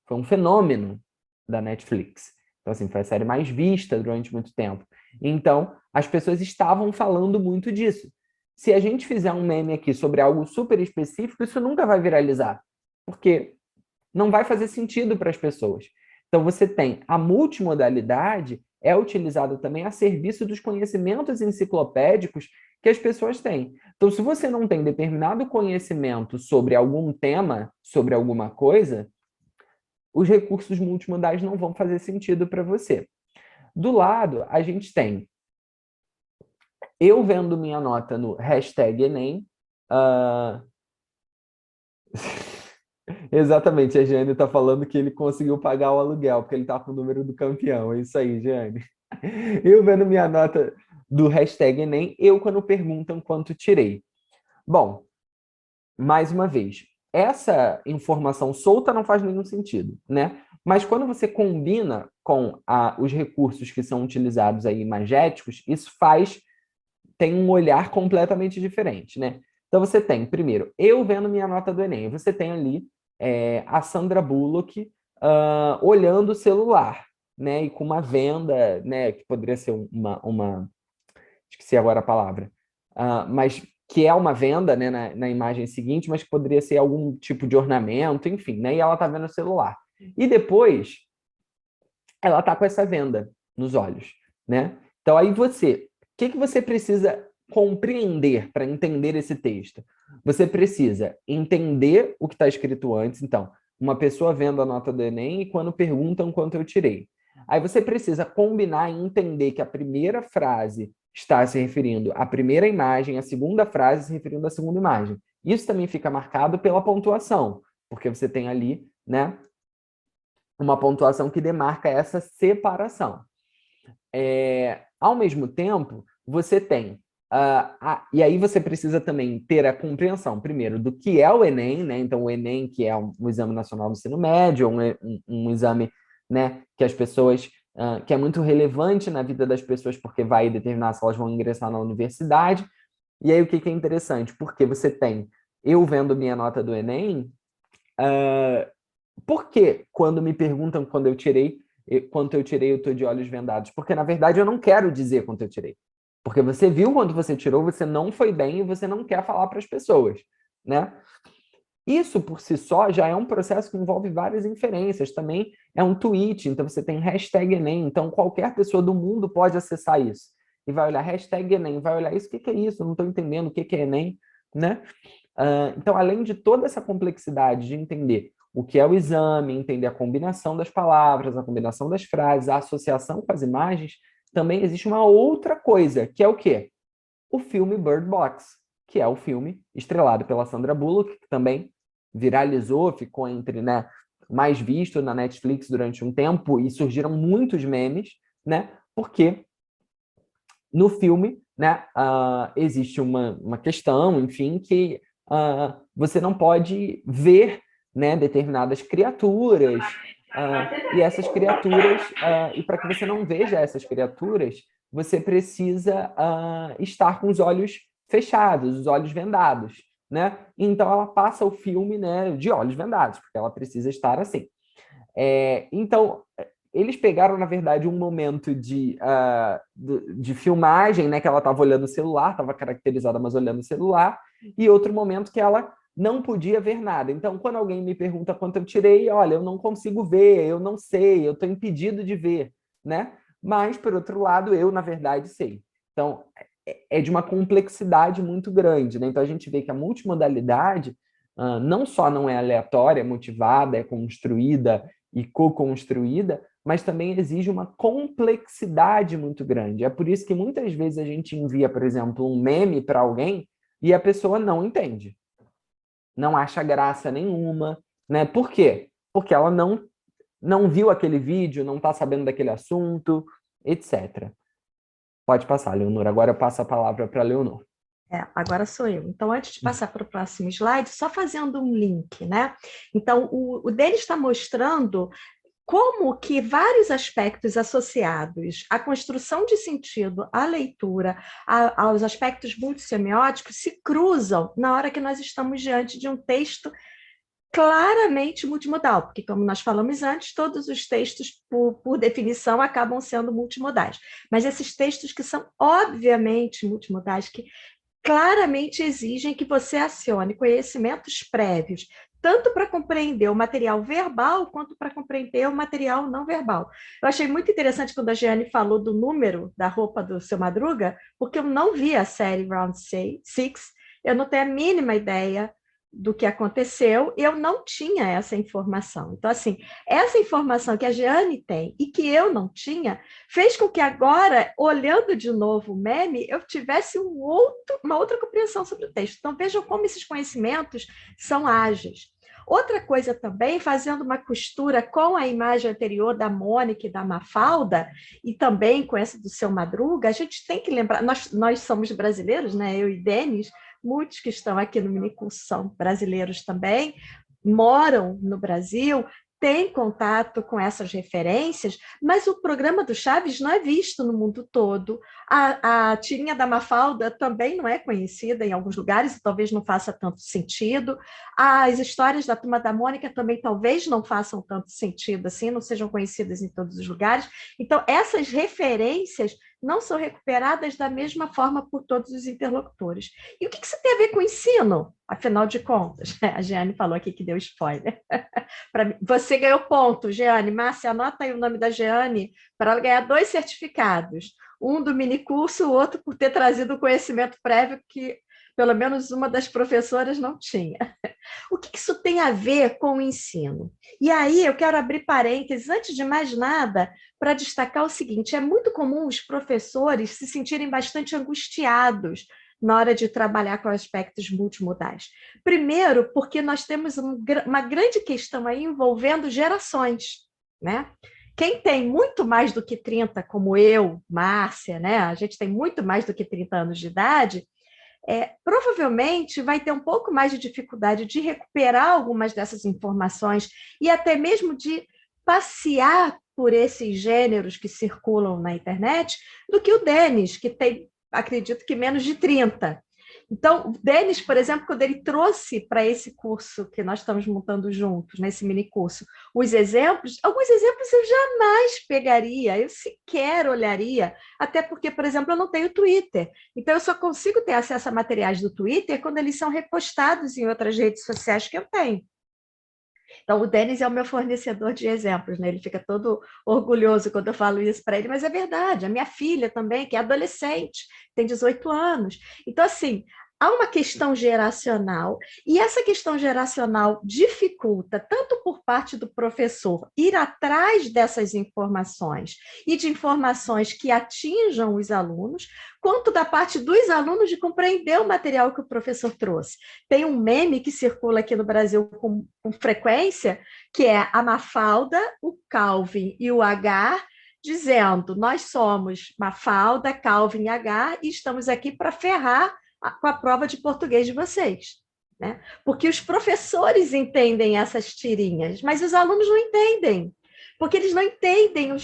Foi um fenômeno da Netflix. Então, assim, foi a série mais vista durante muito tempo. Então, as pessoas estavam falando muito disso. Se a gente fizer um meme aqui sobre algo super específico, isso nunca vai viralizar, porque não vai fazer sentido para as pessoas. Então, você tem a multimodalidade é utilizada também a serviço dos conhecimentos enciclopédicos que as pessoas têm. Então, se você não tem determinado conhecimento sobre algum tema, sobre alguma coisa, os recursos multimodais não vão fazer sentido para você. Do lado, a gente tem eu vendo minha nota no hashtag Enem. Exatamente, a Jane está falando que ele conseguiu pagar o aluguel, porque ele está com o número do campeão. É isso aí, Jane. Eu vendo minha nota do hashtag Enem, eu quando perguntam quanto tirei. Bom, mais uma vez, essa informação solta não faz nenhum sentido, né? Mas quando você combina com os recursos que são utilizados aí imagéticos, isso tem um olhar completamente diferente, né? Então você tem, primeiro, eu vendo minha nota do Enem, você tem ali a Sandra Bullock olhando o celular, né? E com uma venda, né? Que poderia ser uma esqueci agora a palavra, mas que é uma venda, né, na imagem seguinte, mas que poderia ser algum tipo de ornamento, enfim, né? E ela tá vendo o celular. E depois ela tá com essa venda nos olhos, né? Então aí o que você precisa compreender para entender esse texto? Você precisa entender o que está escrito antes. Então, uma pessoa vendo a nota do Enem e quando perguntam quanto eu tirei. Aí você precisa combinar e entender que a primeira frase está se referindo à primeira imagem, a segunda frase se referindo à segunda imagem. Isso também fica marcado pela pontuação, porque você tem ali, né, uma pontuação que demarca essa separação. Ao mesmo tempo, você tem e aí você precisa também ter a compreensão, primeiro, do que é o Enem, né? Então, o Enem, que é um Exame Nacional do Ensino Médio, um exame, né, que as pessoas, que é muito relevante na vida das pessoas, porque vai determinar se elas vão ingressar na universidade. E aí, o que é interessante? Porque você tem, eu vendo minha nota do Enem, por que quando me perguntam quanto eu tirei, eu estou de olhos vendados? Porque, na verdade, eu não quero dizer quanto eu tirei. Porque você viu quanto você tirou, você não foi bem e você não quer falar para as pessoas, né? Isso, por si só, já é um processo que envolve várias inferências. Também é um tweet, então você tem hashtag Enem. Então, qualquer pessoa do mundo pode acessar isso. E vai olhar hashtag Enem, vai olhar isso, o que é isso? Eu não estou entendendo o que é Enem, né? Então, além de toda essa complexidade de entender o que é o exame, entender a combinação das palavras, a combinação das frases, a associação com as imagens, também existe uma outra coisa, que é o quê? O filme Bird Box, que é o filme estrelado pela Sandra Bullock, que também viralizou, ficou entre, né, mais visto na Netflix durante um tempo e surgiram muitos memes, né? Porque no filme, né, existe uma questão, enfim, que você não pode ver, né, determinadas criaturas, e essas criaturas, e para que você não veja essas criaturas, você precisa estar com os olhos fechados, os olhos vendados, né? Então ela passa o filme, né, de olhos vendados, porque ela precisa estar assim. Então, eles pegaram, na verdade, um momento de filmagem, né, que ela estava olhando o celular, estava caracterizada, mas olhando o celular, e outro momento que ela não podia ver nada. Então, quando alguém me pergunta quanto eu tirei, olha, eu não consigo ver, eu não sei, eu estou impedido de ver, né? Mas, por outro lado, eu, na verdade, sei. Então, é de uma complexidade muito grande, né? Então a gente vê que a multimodalidade não só não é aleatória, é motivada, é construída e co-construída, mas também exige uma complexidade muito grande. É por isso que muitas vezes a gente envia, por exemplo, um meme para alguém e a pessoa não entende, não acha graça nenhuma, né? Por quê? Porque ela não viu aquele vídeo, não está sabendo daquele assunto, etc. Pode passar, Leonor. Agora eu passo a palavra para a Leonor. Agora sou eu. Então, antes de passar para o próximo slide, só fazendo um link, né? Então, o Denis está mostrando como que vários aspectos associados à construção de sentido, à leitura, aos aspectos multissemióticos se cruzam na hora que nós estamos diante de um texto claramente multimodal, porque, como nós falamos antes, todos os textos, por definição, acabam sendo multimodais. Mas esses textos que são obviamente multimodais, que claramente exigem que você acione conhecimentos prévios, tanto para compreender o material verbal, quanto para compreender o material não verbal. Eu achei muito interessante quando a Jeane falou do número da roupa do Seu Madruga, porque eu não vi a série Round Six, eu não tenho a mínima ideia do que aconteceu, eu não tinha essa informação. Então, assim, essa informação que a Jeane tem e que eu não tinha, fez com que agora, olhando de novo o meme, eu tivesse uma outra compreensão sobre o texto. Então, vejam como esses conhecimentos são ágeis. Outra coisa também, fazendo uma costura com a imagem anterior da Mônica e da Mafalda, e também com essa do Seu Madruga, a gente tem que lembrar, nós somos brasileiros, né? Eu e Denis, muitos que estão aqui no minicurso são brasileiros também, moram no Brasil, têm contato com essas referências, mas o programa do Chaves não é visto no mundo todo. A tirinha da Mafalda também não é conhecida em alguns lugares, e talvez não faça tanto sentido. As histórias da Turma da Mônica também talvez não façam tanto sentido assim, não sejam conhecidas em todos os lugares. Então, essas referências não são recuperadas da mesma forma por todos os interlocutores. E o que isso tem a ver com o ensino, afinal de contas? A Jeane falou aqui que deu spoiler. Você ganhou ponto, Jeane. Márcia, anota aí o nome da Jeane para ela ganhar 2 certificados. Um do minicurso, o outro por ter trazido o conhecimento prévio que pelo menos uma das professoras não tinha. O que isso tem a ver com o ensino? E aí eu quero abrir parênteses, antes de mais nada, para destacar o seguinte: é muito comum os professores se sentirem bastante angustiados na hora de trabalhar com aspectos multimodais. Primeiro, porque nós temos uma grande questão aí envolvendo gerações, né? Quem tem muito mais do que 30, como eu, Márcia, né? A gente tem muito mais do que 30 anos de idade, provavelmente vai ter um pouco mais de dificuldade de recuperar algumas dessas informações e até mesmo de passear por esses gêneros que circulam na internet do que o Denis, que tem, acredito que menos de 30. Então, o Denis, por exemplo, quando ele trouxe para esse curso que nós estamos montando juntos, nesse mini curso, os exemplos, alguns exemplos eu jamais pegaria, eu sequer olharia, até porque, por exemplo, eu não tenho Twitter. Então, eu só consigo ter acesso a materiais do Twitter quando eles são repostados em outras redes sociais que eu tenho. Então, o Denis é o meu fornecedor de exemplos, né? Ele fica todo orgulhoso quando eu falo isso para ele, mas é verdade. A minha filha também, que é adolescente, tem 18 anos. Então, assim, há uma questão geracional, e essa questão geracional dificulta, tanto por parte do professor, ir atrás dessas informações e de informações que atinjam os alunos, quanto da parte dos alunos de compreender o material que o professor trouxe. Tem um meme que circula aqui no Brasil com frequência, que é a Mafalda, o Calvin e o Agar, dizendo: nós somos Mafalda, Calvin e Agar e estamos aqui para ferrar com a prova de português de vocês. Né? Porque os professores entendem essas tirinhas, mas os alunos não entendem. Porque eles não entendem o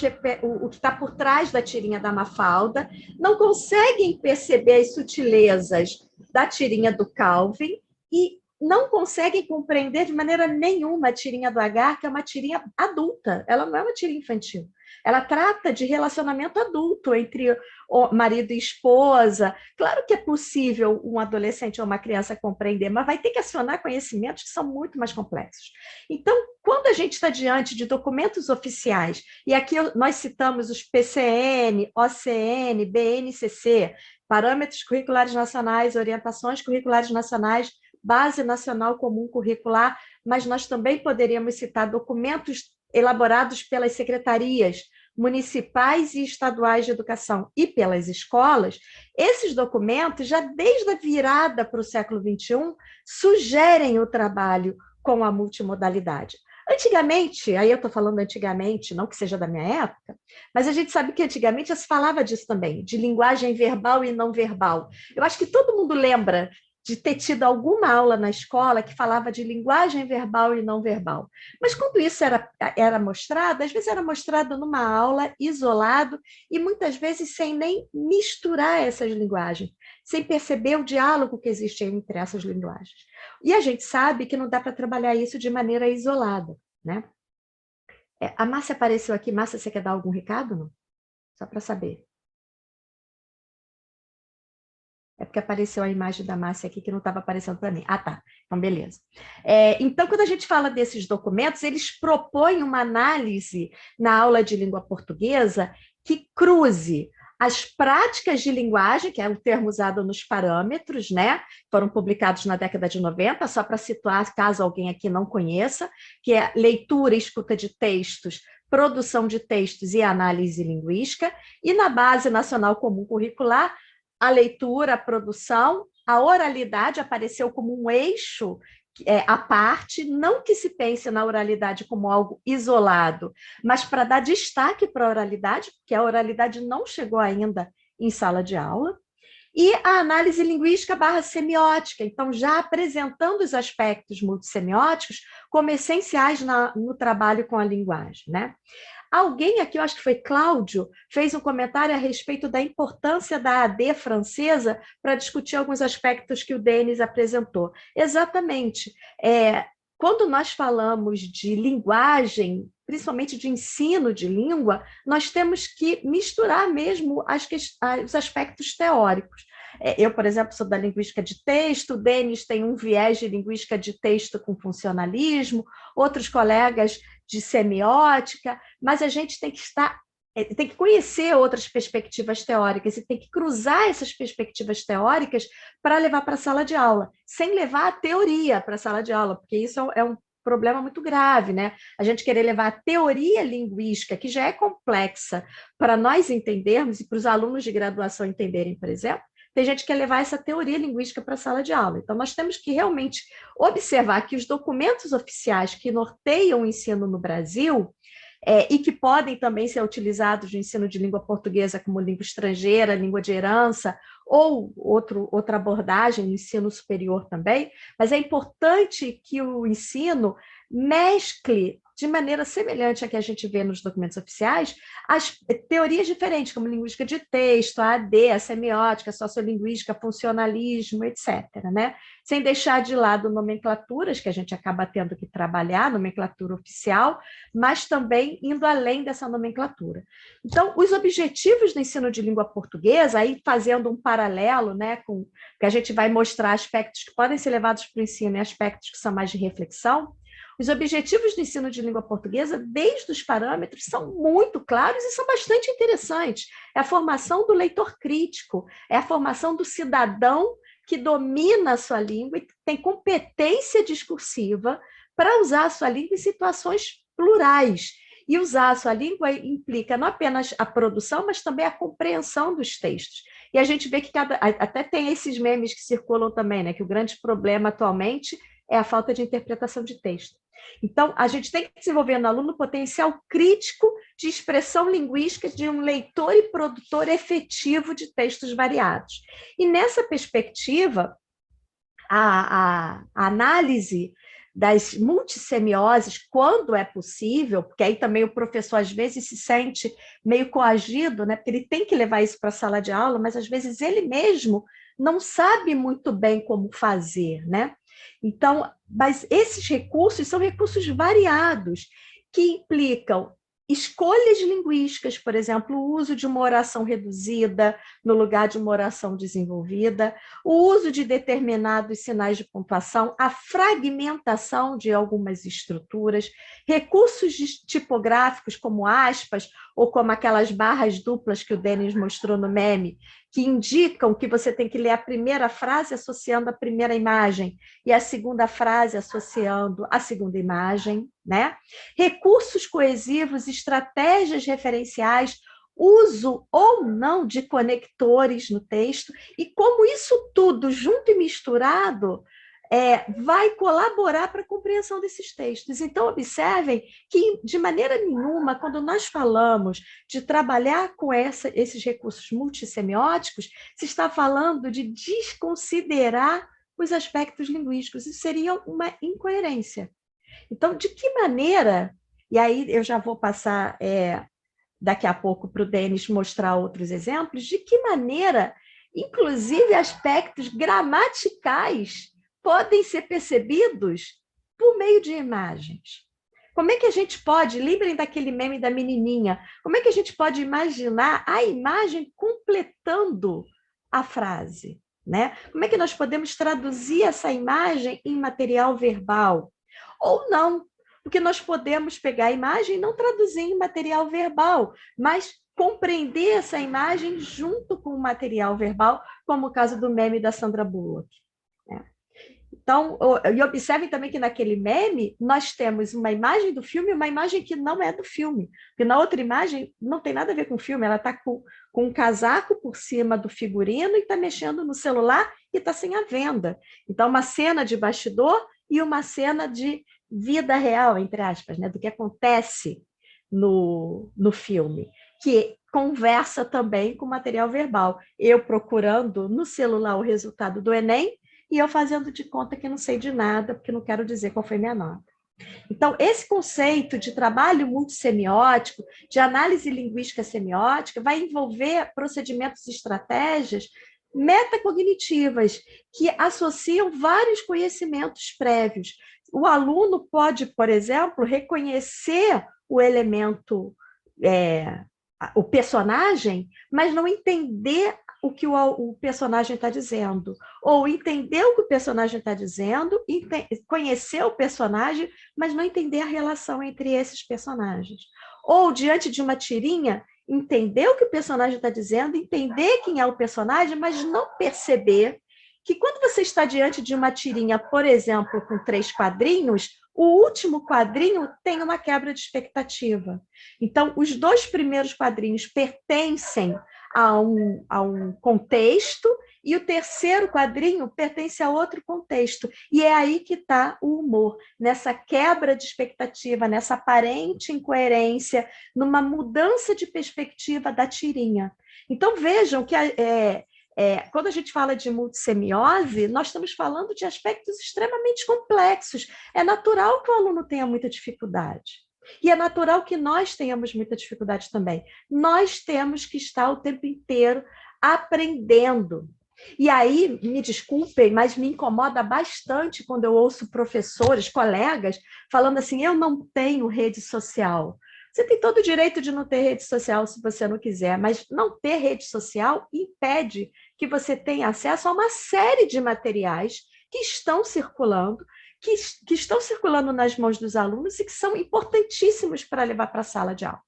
que está por trás da tirinha da Mafalda, não conseguem perceber as sutilezas da tirinha do Calvin e não conseguem compreender de maneira nenhuma a tirinha do Agar, que é uma tirinha adulta, ela não é uma tirinha infantil. Ela trata de relacionamento adulto entre o marido e esposa. Claro que é possível um adolescente ou uma criança compreender, mas vai ter que acionar conhecimentos que são muito mais complexos. Então, quando a gente está diante de documentos oficiais, e aqui nós citamos os PCN, OCN, BNCC, parâmetros curriculares nacionais, orientações curriculares nacionais, base nacional comum curricular, mas nós também poderíamos citar documentos elaborados pelas secretarias municipais e estaduais de educação e pelas escolas. Esses documentos, já desde a virada para o século XXI, sugerem o trabalho com a multimodalidade. Antigamente, aí eu estou falando antigamente, não que seja da minha época, mas a gente sabe que antigamente se falava disso também, de linguagem verbal e não verbal. Eu acho que todo mundo lembra de ter tido alguma aula na escola que falava de linguagem verbal e não verbal. Mas quando isso era mostrado, às vezes era mostrado numa aula, isolado, e muitas vezes sem nem misturar essas linguagens, sem perceber o diálogo que existe entre essas linguagens. E a gente sabe que não dá para trabalhar isso de maneira isolada, né? A Márcia apareceu aqui. Márcia, você quer dar algum recado? Não? Só para saber. É porque apareceu a imagem da Márcia aqui que não estava aparecendo para mim. Ah, tá. Então, beleza. Então, quando a gente fala desses documentos, eles propõem uma análise na aula de língua portuguesa que cruze as práticas de linguagem, que é o termo usado nos parâmetros, né? Foram publicados na década de 90, só para situar, caso alguém aqui não conheça, que é leitura e escuta de textos, produção de textos e análise linguística, e na Base Nacional Comum Curricular, a leitura, a produção, a oralidade apareceu como um eixo à parte, não que se pense na oralidade como algo isolado, mas para dar destaque para a oralidade, porque a oralidade não chegou ainda em sala de aula, e a análise linguística / semiótica, então já apresentando os aspectos multissemióticos como essenciais no trabalho com a linguagem, né? Alguém aqui, eu acho que foi Cláudio, fez um comentário a respeito da importância da AD francesa para discutir alguns aspectos que o Denis apresentou. Exatamente. Quando nós falamos de linguagem, principalmente de ensino de língua, nós temos que misturar mesmo os aspectos teóricos. Eu, por exemplo, sou da linguística de texto, o Denis tem um viés de linguística de texto com funcionalismo, outros colegas de semiótica, mas a gente tem que conhecer outras perspectivas teóricas e tem que cruzar essas perspectivas teóricas para levar para a sala de aula, sem levar a teoria para a sala de aula, porque isso é um problema muito grave, né? A gente querer levar a teoria linguística, que já é complexa, para nós entendermos e para os alunos de graduação entenderem, por exemplo, tem gente que quer levar essa teoria linguística para a sala de aula. Então, nós temos que realmente observar que os documentos oficiais que norteiam o ensino no Brasil e que podem também ser utilizados no ensino de língua portuguesa como língua estrangeira, língua de herança, ou outra abordagem no ensino superior também, mas é importante que o ensino mescle de maneira semelhante à que a gente vê nos documentos oficiais, as teorias diferentes, como linguística de texto, a AD, a semiótica, a sociolinguística, funcionalismo, etc., né? Sem deixar de lado nomenclaturas, que a gente acaba tendo que trabalhar, nomenclatura oficial, mas também indo além dessa nomenclatura. Então, os objetivos do ensino de língua portuguesa, aí fazendo um paralelo, né, que a gente vai mostrar aspectos que podem ser levados para o ensino e aspectos que são mais de reflexão, os objetivos do ensino de língua portuguesa, desde os parâmetros, são muito claros e são bastante interessantes. É a formação do leitor crítico, é a formação do cidadão que domina a sua língua e tem competência discursiva para usar a sua língua em situações plurais. E usar a sua língua implica não apenas a produção, mas também a compreensão dos textos. E a gente vê que até tem esses memes que circulam também, né? Que o grande problema atualmente é a falta de interpretação de texto. Então, a gente tem que desenvolver no aluno o potencial crítico de expressão linguística de um leitor e produtor efetivo de textos variados. E nessa perspectiva, a análise das multissemioses, quando é possível, porque aí também o professor às vezes se sente meio coagido, né? Porque ele tem que levar isso para a sala de aula, mas às vezes ele mesmo não sabe muito bem como fazer, né? Então, mas esses recursos são recursos variados, que implicam escolhas linguísticas, por exemplo, o uso de uma oração reduzida no lugar de uma oração desenvolvida, o uso de determinados sinais de pontuação, a fragmentação de algumas estruturas, recursos tipográficos como aspas, ou como aquelas barras duplas que o Denis mostrou no meme, que indicam que você tem que ler a primeira frase associando a primeira imagem e a segunda frase associando a segunda imagem, né? Recursos coesivos, estratégias referenciais, uso ou não de conectores no texto, e como isso tudo junto e misturado vai colaborar para a compreensão desses textos. Então, observem que, de maneira nenhuma, quando nós falamos de trabalhar com esses recursos multissemióticos, se está falando de desconsiderar os aspectos linguísticos. Isso seria uma incoerência. Então, de que maneira, e aí eu já vou passar daqui a pouco para o Denis mostrar outros exemplos, de que maneira, inclusive, aspectos gramaticais podem ser percebidos por meio de imagens. Como é que a gente pode, lembrem daquele meme da menininha, como é que a gente pode imaginar a imagem completando a frase, né? Como é que nós podemos traduzir essa imagem em material verbal? Ou não, porque nós podemos pegar a imagem e não traduzir em material verbal, mas compreender essa imagem junto com o material verbal, como o caso do meme da Sandra Bullock. Então, e observem também que naquele meme nós temos uma imagem do filme e uma imagem que não é do filme, porque na outra imagem não tem nada a ver com o filme, ela está com um casaco por cima do figurino e está mexendo no celular e está sem a venda. Então, uma cena de bastidor e uma cena de vida real, entre aspas, né, do que acontece no filme, que conversa também com material verbal. Eu procurando no celular o resultado do Enem, e eu fazendo de conta que não sei de nada, porque não quero dizer qual foi minha nota. Então, esse conceito de trabalho multissemiótico, de análise linguística semiótica, vai envolver procedimentos e estratégias metacognitivas, que associam vários conhecimentos prévios. O aluno pode, por exemplo, reconhecer o elemento, o personagem, mas não entender o que o personagem está dizendo, ou entender o que o personagem está dizendo, conhecer o personagem, mas não entender a relação entre esses personagens. Ou, diante de uma tirinha, entender o que o personagem está dizendo, entender quem é o personagem, mas não perceber que quando você está diante de uma tirinha, por exemplo, com 3 quadrinhos, o último quadrinho tem uma quebra de expectativa. Então, os 2 primeiros quadrinhos pertencem a um contexto, e o terceiro quadrinho pertence a outro contexto. E é aí que está o humor, nessa quebra de expectativa, nessa aparente incoerência, numa mudança de perspectiva da tirinha. Então, vejam que quando a gente fala de multissemiose, nós estamos falando de aspectos extremamente complexos. É natural que o aluno tenha muita dificuldade. E é natural que nós tenhamos muita dificuldade também. Nós temos que estar o tempo inteiro aprendendo. E aí, me desculpem, mas me incomoda bastante quando eu ouço professores, colegas, falando assim, eu não tenho rede social. Você tem todo o direito de não ter rede social se você não quiser, mas não ter rede social impede que você tenha acesso a uma série de materiais que estão circulando, que estão circulando nas mãos dos alunos e que são importantíssimos para levar para a sala de aula.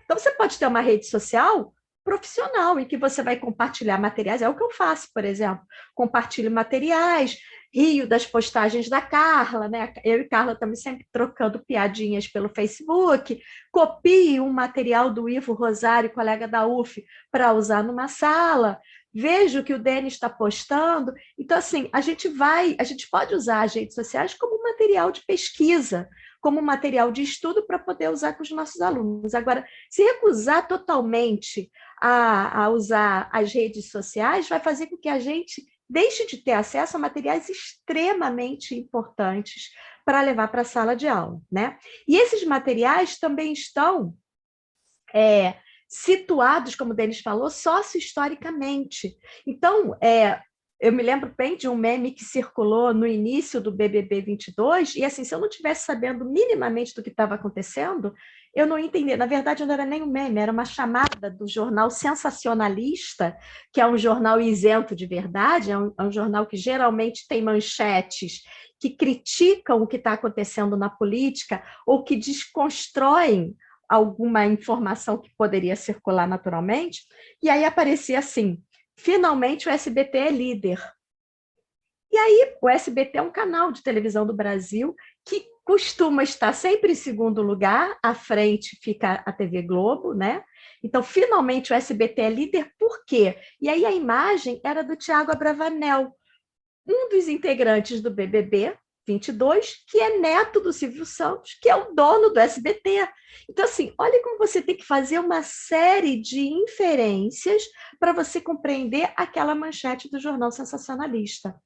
Então, você pode ter uma rede social profissional em que você vai compartilhar materiais, é o que eu faço, por exemplo, compartilho materiais, rio das postagens da Carla, né? Eu e Carla estamos sempre trocando piadinhas pelo Facebook, copio um material do Ivo Rosário, colega da UF, para usar numa sala, vejo que o Denis está postando. Então, assim, a gente pode usar as redes sociais como material de pesquisa, como material de estudo para poder usar com os nossos alunos. Agora, se recusar totalmente a usar as redes sociais, vai fazer com que a gente deixe de ter acesso a materiais extremamente importantes para levar para a sala de aula, né? E esses materiais também estão situados, como o Denis falou, socio-historicamente. Então, eu me lembro bem de um meme que circulou no início do BBB 22, e assim, se eu não estivesse sabendo minimamente do que estava acontecendo, eu não entendia. Na verdade, não era nem um meme, era uma chamada do jornal Sensacionalista, que é um jornal isento de verdade, é um jornal que geralmente tem manchetes que criticam o que está acontecendo na política ou que desconstroem alguma informação que poderia circular naturalmente, e aí aparecia assim, finalmente o SBT é líder. E aí, o SBT é um canal de televisão do Brasil que costuma estar sempre em segundo lugar, à frente fica a TV Globo, né? Então, finalmente, o SBT é líder, por quê? E aí a imagem era do Tiago Abravanel, um dos integrantes do BBB 22, que é neto do Silvio Santos, que é o dono do SBT. Então, assim, olha como você tem que fazer uma série de inferências para você compreender aquela manchete do jornal sensacionalista.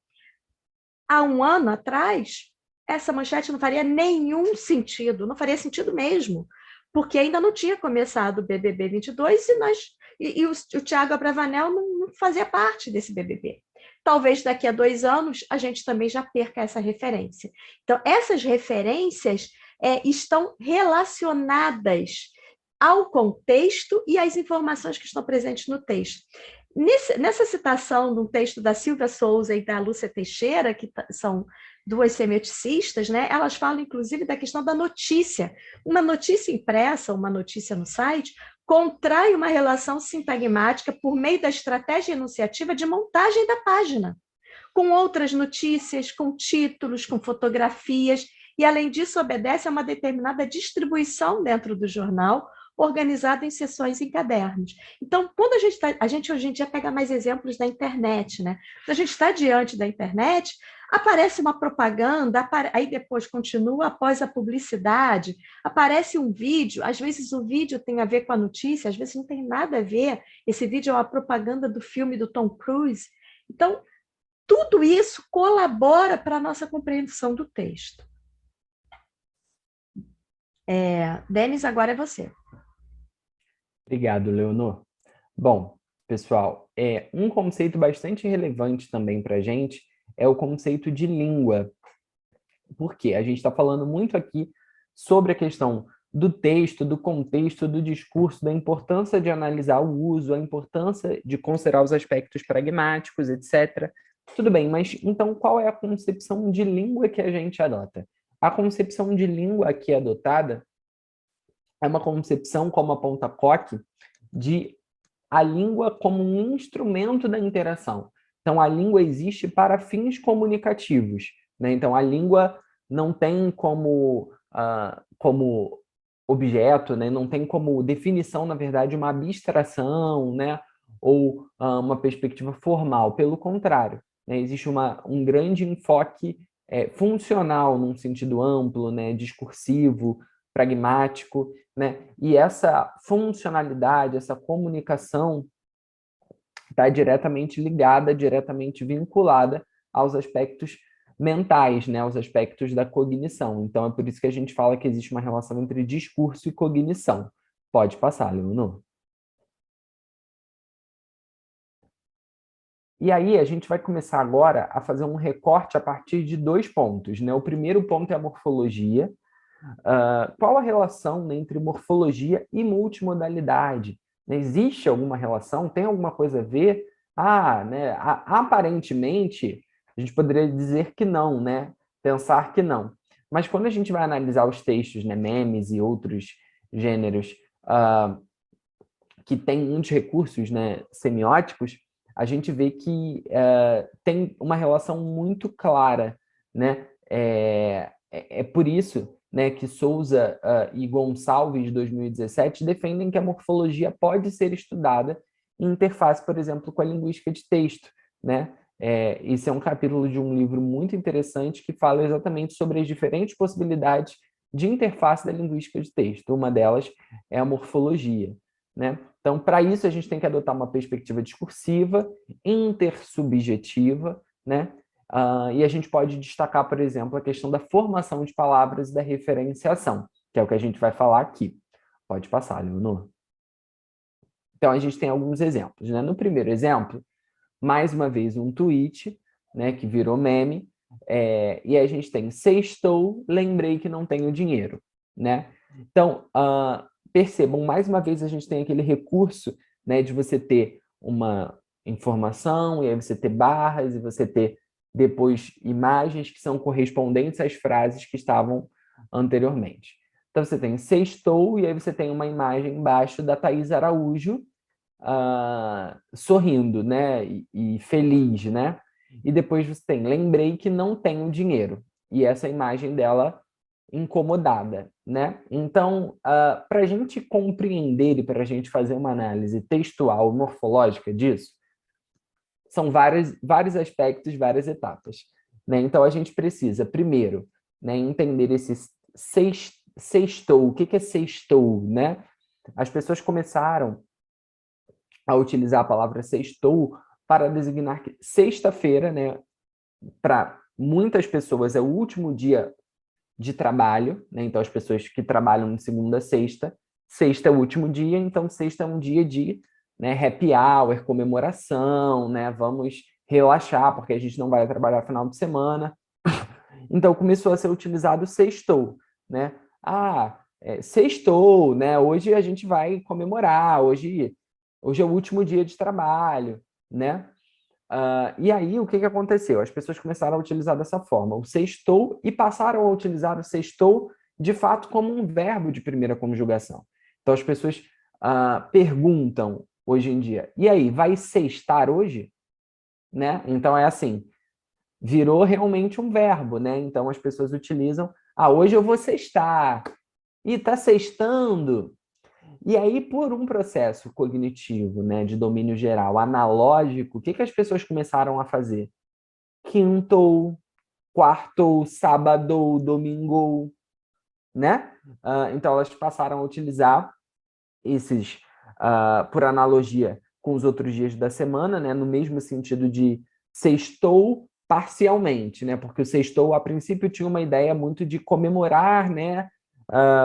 Há um ano atrás, essa manchete não faria nenhum sentido, não faria sentido mesmo, porque ainda não tinha começado o BBB 22 e o Tiago Abravanel não fazia parte desse BBB. Talvez daqui a 2 anos a gente também já perca essa referência. Então, essas referências estão relacionadas ao contexto e às informações que estão presentes no texto. Nessa citação de um texto da Silvia Souza e da Lúcia Teixeira, que são duas semioticistas, né, elas falam, inclusive, da questão da notícia. Uma notícia impressa, uma notícia no site, contrai uma relação sintagmática por meio da estratégia enunciativa de montagem da página, com outras notícias, com títulos, com fotografias, e, além disso, obedece a uma determinada distribuição dentro do jornal, organizado em seções em cadernos. Então, quando a gente hoje em dia pega mais exemplos da internet, né? Quando a gente está diante da internet, aparece uma propaganda, aí depois continua após a publicidade, aparece um vídeo, às vezes o vídeo tem a ver com a notícia, às vezes não tem nada a ver, esse vídeo é uma propaganda do filme do Tom Cruise. Então, tudo isso colabora para a nossa compreensão do texto. Denis, agora é você. Obrigado, Leonor. Bom, pessoal, um conceito bastante relevante também para a gente é o conceito de língua. Por quê? A gente está falando muito aqui sobre a questão do texto, do contexto, do discurso, da importância de analisar o uso, a importância de considerar os aspectos pragmáticos, etc. Tudo bem, mas então qual é a concepção de língua que a gente adota? A concepção de língua aqui adotada é uma concepção, como aponta Koch, de a língua como um instrumento da interação. Então, a língua existe para fins comunicativos, né? Então, a língua não tem como objeto, né? Não tem como definição, na verdade, uma abstração, né? Ou uma perspectiva formal. Pelo contrário, né? Existe um grande enfoque funcional, num sentido amplo, né? Discursivo, pragmático, né? E essa funcionalidade, essa comunicação está diretamente ligada, diretamente vinculada aos aspectos mentais, né? Aos aspectos da cognição. Então, é por isso que a gente fala que existe uma relação entre discurso e cognição. Pode passar, Leonor. E aí, a gente vai começar agora a fazer um recorte a partir de 2 pontos, né? O primeiro ponto é a morfologia. Qual a relação, né, entre morfologia e multimodalidade? Existe alguma relação? Tem alguma coisa a ver? Né, aparentemente, a gente poderia dizer que não, né? Pensar que não. Mas quando a gente vai analisar os textos, né, memes e outros gêneros que têm muitos recursos, né, semióticos, a gente vê que tem uma relação muito clara, né? É por isso, né, que Souza e Gonçalves, de 2017, defendem que a morfologia pode ser estudada em interface, por exemplo, com a linguística de texto, né? Esse é um capítulo de um livro muito interessante que fala exatamente sobre as diferentes possibilidades de interface da linguística de texto. Uma delas é a morfologia, né? Então, para isso, a gente tem que adotar uma perspectiva discursiva, intersubjetiva, né? E a gente pode destacar, por exemplo, a questão da formação de palavras e da referenciação, que é o que a gente vai falar aqui. Pode passar, Leonor. Então, a gente tem alguns exemplos, né? No primeiro exemplo, mais uma vez um tweet, né, que virou meme, e a gente tem: sextou, lembrei que não tenho dinheiro, né? Então, percebam, mais uma vez a gente tem aquele recurso, né, de você ter uma informação, e aí você ter barras, e você ter depois imagens que são correspondentes às frases que estavam anteriormente. Então, você tem sextou, e aí você tem uma imagem embaixo da Thaís Araújo, sorrindo, né? E feliz, né? E depois você tem, lembrei que não tenho dinheiro. E essa imagem dela incomodada, né? Então, para a gente compreender e para a gente fazer uma análise textual, morfológica disso, são vários aspectos, várias etapas, né? Então, a gente precisa, primeiro, né, entender esse sextou. O que é sextou, né? As pessoas começaram a utilizar a palavra sextou para designar que sexta-feira, né, para muitas pessoas é o último dia de trabalho, né? Então as pessoas que trabalham de segunda a sexta, sexta é o último dia, então sexta é um dia de, né, happy hour, comemoração, né? Vamos relaxar porque a gente não vai trabalhar final de semana. Então começou a ser utilizado sextou, né? Sextou, né? Hoje a gente vai comemorar, hoje é o último dia de trabalho, né? E aí, o que aconteceu? As pessoas começaram a utilizar dessa forma, o sextou, e passaram a utilizar o sextou, de fato, como um verbo de primeira conjugação. Então, as pessoas perguntam, hoje em dia, e aí, vai sextar hoje? Né? Então, é assim, virou realmente um verbo, né? Então, as pessoas utilizam, hoje eu vou sextar, e tá sextando. E aí, por um processo cognitivo, né, de domínio geral, analógico, o que as pessoas começaram a fazer? Quintou, quartou, sábado, domingo, né? Então, elas passaram a utilizar esses, por analogia com os outros dias da semana, né, no mesmo sentido de sextou parcialmente, né? Porque o sextou, a princípio, tinha uma ideia muito de comemorar, né?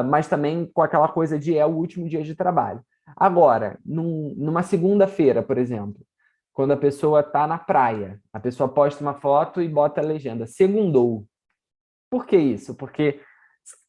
Mas também com aquela coisa de é o último dia de trabalho. Agora, numa segunda-feira, por exemplo, quando a pessoa está na praia, a pessoa posta uma foto e bota a legenda, segundou. Por que isso? Porque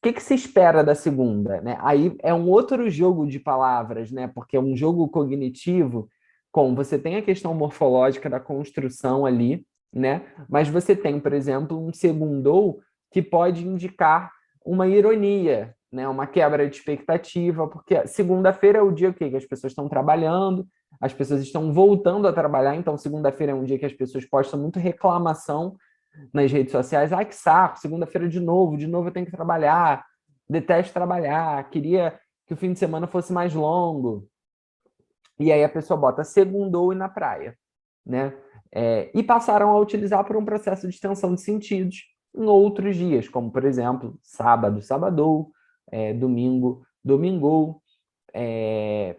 o que se espera da segunda, né? Aí é um outro jogo de palavras, né? Porque é um jogo cognitivo, com você tem a questão morfológica da construção ali, né? Mas você tem, por exemplo, um segundou que pode indicar uma ironia, né? Uma quebra de expectativa, porque segunda-feira é o dia que as pessoas estão trabalhando, as pessoas estão voltando a trabalhar, então segunda-feira é um dia que as pessoas postam muito reclamação nas redes sociais. Ai, que saco, segunda-feira de novo eu tenho que trabalhar, detesto trabalhar, queria que o fim de semana fosse mais longo. E aí a pessoa bota segundou e na praia, né? E passaram a utilizar por um processo de extensão de sentidos em outros dias, como, por exemplo, sábado, sabadou, domingo, domingou.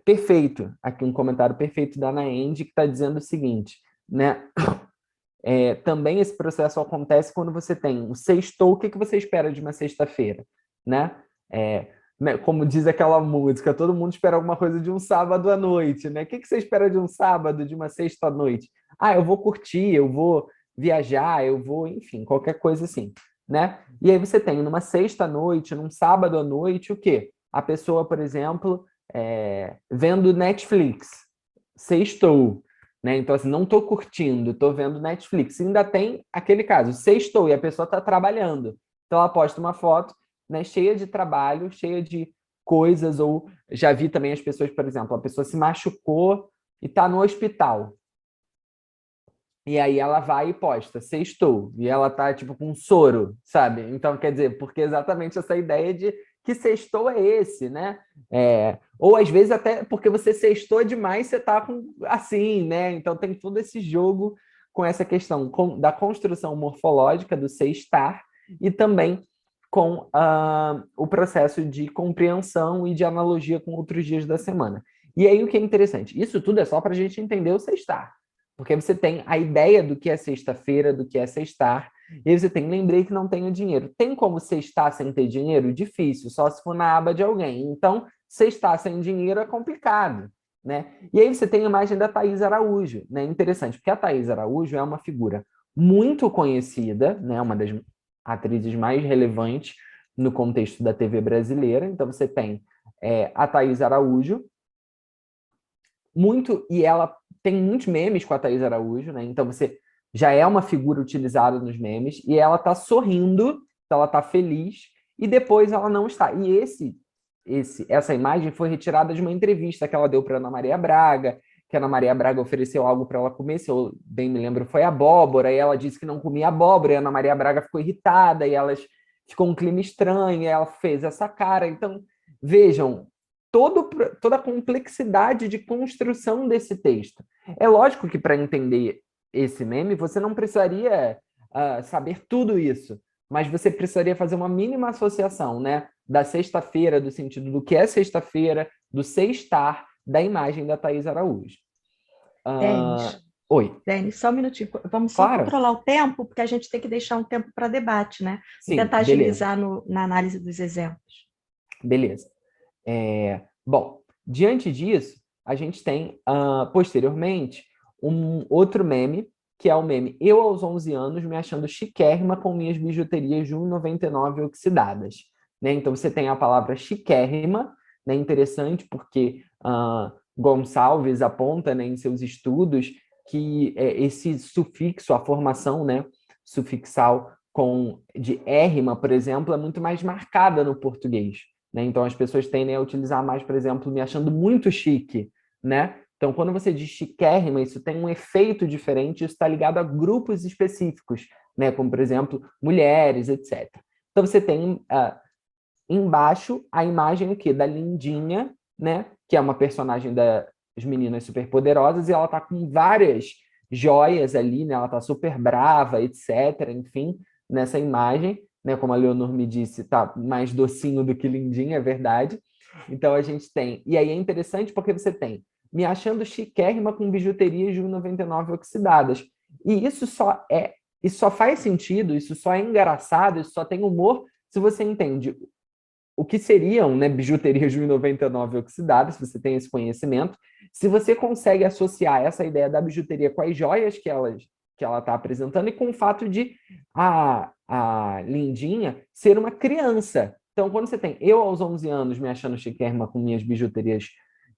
Perfeito. Aqui um comentário perfeito da Ana End, que está dizendo o seguinte, né? Também esse processo acontece quando você tem um sextou. O que você espera de uma sexta-feira, né? Como diz aquela música, todo mundo espera alguma coisa de um sábado à noite, né? O que você espera de um sábado, de uma sexta à noite? Eu vou curtir, eu vou viajar, eu vou, enfim, qualquer coisa assim, né? E aí você tem numa sexta à noite, num sábado à noite, o quê? A pessoa, por exemplo, vendo Netflix, sextou, né? Então, assim, não estou curtindo, estou vendo Netflix. Ainda tem aquele caso, sextou e a pessoa está trabalhando. Então, ela posta uma foto, né, cheia de trabalho, cheia de coisas, ou já vi também as pessoas, por exemplo, a pessoa se machucou e está no hospital. E aí ela vai e posta, sextou, e ela tá, tipo, com soro, sabe? Então, quer dizer, porque exatamente essa ideia de que sextou é esse, né? Ou às vezes até porque você sextou demais, você tá com assim, né? Então tem todo esse jogo com essa questão da construção morfológica do sextar e também com o processo de compreensão e de analogia com outros dias da semana. E aí o que é interessante? Isso tudo é só para a gente entender o sextar. Porque você tem a ideia do que é sexta-feira, do que é sextar, e aí você tem, lembrei que não tenho dinheiro. Tem como sextar sem ter dinheiro? Difícil, só se for na aba de alguém. Então, sextar sem dinheiro é complicado, né? E aí você tem a imagem da Thaís Araújo, né? Interessante, porque a Thaís Araújo é uma figura muito conhecida, né? Uma das atrizes mais relevantes no contexto da TV brasileira. Então, você tem a Thaís Araújo, e ela tem muitos memes com a Thaís Araújo, né? Então você já é uma figura utilizada nos memes, e ela tá sorrindo, então ela tá feliz, e depois ela não está. E essa imagem foi retirada de uma entrevista que ela deu para Ana Maria Braga, que a Ana Maria Braga ofereceu algo para ela comer, se eu bem me lembro, foi abóbora, e ela disse que não comia abóbora, e a Ana Maria Braga ficou irritada, e elas ficou um clima estranho, e ela fez essa cara. Então, vejam, toda a complexidade de construção desse texto. É lógico que para entender esse meme, você não precisaria saber tudo isso, mas você precisaria fazer uma mínima associação, né? Da sexta-feira, do sentido do que é sexta-feira, do sextar, da imagem da Thaís Araújo. Denis, Oi. Denis, só um minutinho. Vamos só Claro. controlar o tempo, porque a gente tem que deixar um tempo para debate, né? E Sim, tentar beleza. agilizar na análise dos exemplos. Beleza. Bom, diante disso, a gente tem, posteriormente, um outro meme, que é o meme Eu aos 11 anos me achando chiquérrima com minhas bijuterias de 1,99 oxidadas. Né? Então, você tem a palavra chiquérrima, né? Interessante porque Gonçalves aponta, né, em seus estudos que esse sufixo, a formação, né, sufixal de érrima, por exemplo, é muito mais marcada no português. Né? Então, as pessoas tendem a utilizar mais, por exemplo, me achando muito chique, né? Então, quando você diz chiquérrima, isso tem um efeito diferente, isso está ligado a grupos específicos, né? Como, por exemplo, mulheres, etc. Então, você tem embaixo a imagem o quê? Da Lindinha, né? Que é uma personagem das Meninas Superpoderosas, e ela está com várias joias ali, né? Ela está super brava, etc. Enfim, nessa imagem, né? Como a Leonor me disse, tá mais docinho do que Lindinha, é verdade. Então a gente tem. E aí é interessante porque você tem me achando chiquérrima com bijuterias de 1,99 oxidadas. E isso só faz sentido, isso só é engraçado, isso só tem humor se você entende o que seriam, né, bijuterias de 1,99 oxidadas, se você tem esse conhecimento. Se você consegue associar essa ideia da bijuteria com as joias que ela está apresentando e com o fato de a Lindinha ser uma criança. Então, quando você tem eu aos 11 anos me achando chiquérrima com minhas bijuterias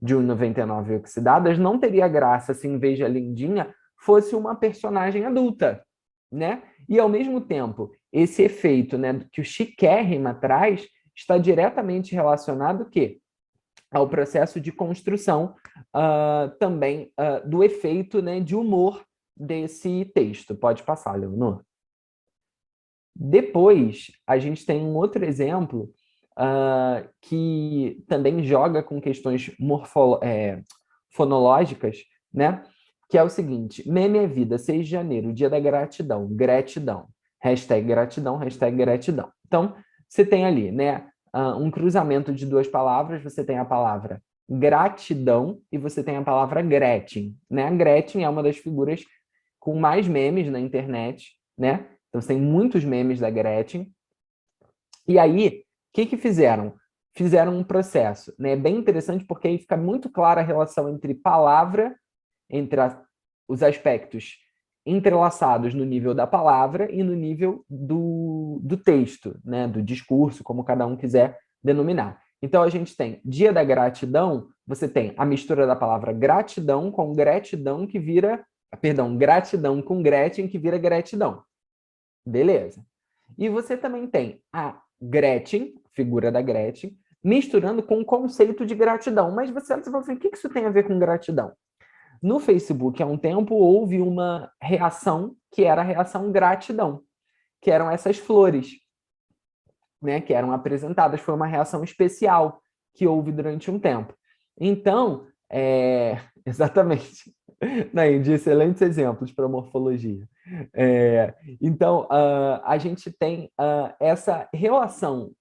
de 1,99 oxidadas, não teria graça se, em vez de a Lindinha, fosse uma personagem adulta, né? E, ao mesmo tempo, esse efeito, né, que o chiquérrima traz está diretamente relacionado ao processo de construção também do efeito, né, de humor desse texto. Pode passar, Leonor. Depois, a gente tem um outro exemplo que também joga com questões fonológicas, né? Que é o seguinte: meme é vida, 6 de janeiro, dia da gratidão, gratidão. Hashtag gratidão, hashtag gratidão. Então, você tem ali, né, um cruzamento de duas palavras, você tem a palavra gratidão e você tem a palavra Gretchen, né? A Gretchen é uma das figuras com mais memes na internet, né? Então, você tem muitos memes da Gretchen. E aí, o que fizeram? Fizeram um processo, né? Bem interessante, porque aí fica muito clara a relação entre palavra, entre os aspectos entrelaçados no nível da palavra e no nível do texto, né? Do discurso, como cada um quiser denominar. Então, a gente tem Dia da Gratidão, você tem a mistura da palavra gratidão com gratidão que vira... Perdão, gratidão com Gretchen que vira gratidão. Beleza. E você também tem a Gretchen, figura da Gretchen, misturando com o conceito de gratidão. Mas você vai falar, o que isso tem a ver com gratidão? No Facebook, há um tempo, houve uma reação que era a reação gratidão, que eram essas flores, né, que eram apresentadas. Foi uma reação especial que houve durante um tempo. Então, exatamente. De excelentes exemplos para morfologia. Então, a gente tem essa relação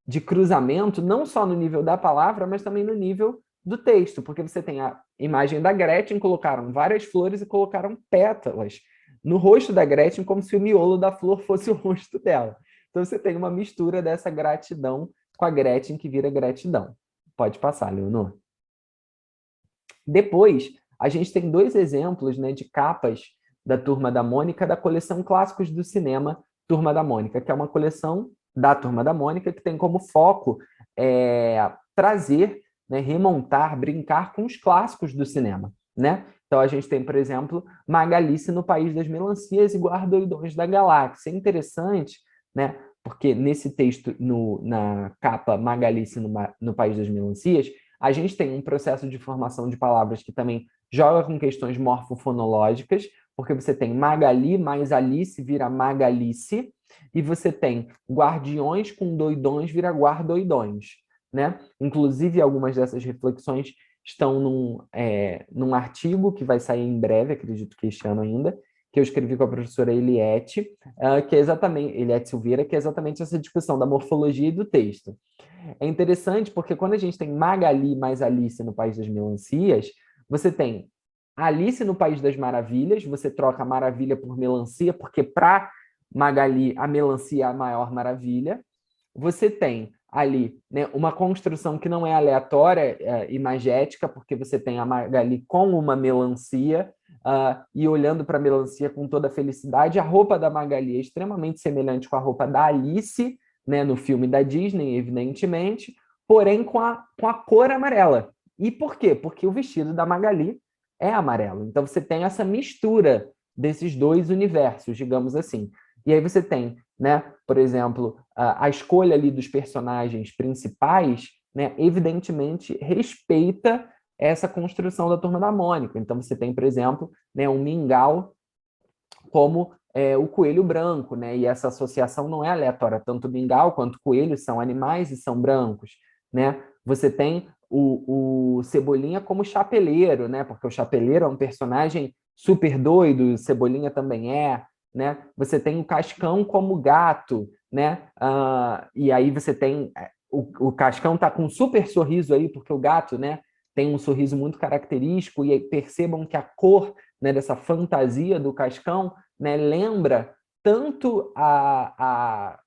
de cruzamento, não só no nível da palavra, mas também no nível do texto, porque você tem a imagem da Gretchen, colocaram várias flores e colocaram pétalas no rosto da Gretchen, como se o miolo da flor fosse o rosto dela. Então, você tem uma mistura dessa gratidão com a Gretchen, que vira gratidão. Pode passar, Leonor. Depois, a gente tem dois exemplos, né, de capas da Turma da Mônica, da coleção Clássicos do Cinema Turma da Mônica, que é uma coleção da Turma da Mônica que tem como foco trazer, né, remontar, brincar com os clássicos do cinema, né? Então, a gente tem, por exemplo, Magalice no País das Melancias e Guarda-Doidões da Galáxia. É interessante, né? Porque nesse texto, na capa Magalice no País das Melancias, A gente tem um processo de formação de palavras que também joga com questões morfofonológicas, porque você tem Magali mais Alice vira Magalice, e você tem guardiões com doidões vira guardoidões, né? Inclusive, algumas dessas reflexões estão num artigo que vai sair em breve, acredito que este ano ainda, que eu escrevi com a professora Eliette, que é exatamente, Eliette Silveira, que é exatamente essa discussão da morfologia e do texto. É interessante porque quando a gente tem Magali mais Alice no País das Melancias, você tem Alice no País das Maravilhas, você troca maravilha por melancia, porque para Magali a melancia é a maior maravilha. Você tem ali, né, uma construção que não é aleatória imagética, porque você tem a Magali com uma melancia e olhando para a melancia com toda a felicidade. A roupa da Magali é extremamente semelhante com a roupa da Alice, né, no filme da Disney, evidentemente, porém com a cor amarela. E por quê? Porque o vestido da Magali é amarelo. Então você tem essa mistura desses dois universos, digamos assim. E aí você tem, né, por exemplo, a escolha ali dos personagens principais, né, evidentemente respeita essa construção da Turma da Mônica. Então você tem, por exemplo, né, um mingau como o coelho branco, né? E essa associação não é aleatória, tanto o mingau quanto o coelho são animais e são brancos, né? Você tem o Cebolinha como chapeleiro, né? Porque o chapeleiro é um personagem super doido, o Cebolinha também é, né? Você tem o Cascão como gato, né? E aí você tem o Cascão tá com um super sorriso aí, porque o gato, né, tem um sorriso muito característico, e aí percebam que a cor, né, dessa fantasia do Cascão, né, lembra tanto a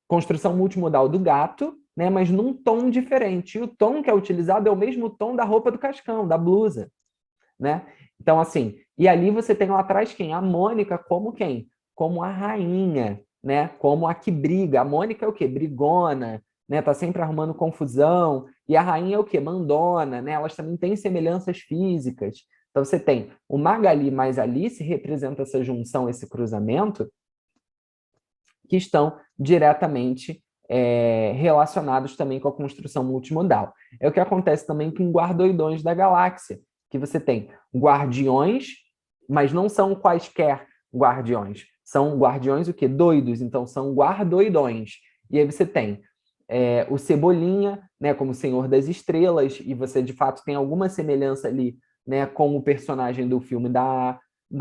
construção multimodal do gato, né, mas num tom diferente. E o tom que é utilizado é o mesmo tom da roupa do Cascão, da blusa, né? Então, assim, e ali você tem lá atrás quem? A Mônica como quem? Como a rainha, né? Como a que briga. A Mônica é o quê? Brigona, né? Tá sempre arrumando confusão. E a rainha é o quê? Mandona, né? Elas também têm semelhanças físicas. Então você tem o Magali mais Alice representa essa junção, esse cruzamento, que estão diretamente relacionados também com a construção multimodal. É o que acontece também com Guardoidões da Galáxia, que você tem guardiões, mas não são quaisquer guardiões. São guardiões o quê? Doidos, então são guardoidões. E aí você tem o Cebolinha, né, como Senhor das Estrelas, e você de fato tem alguma semelhança ali, né, com o personagem do filme da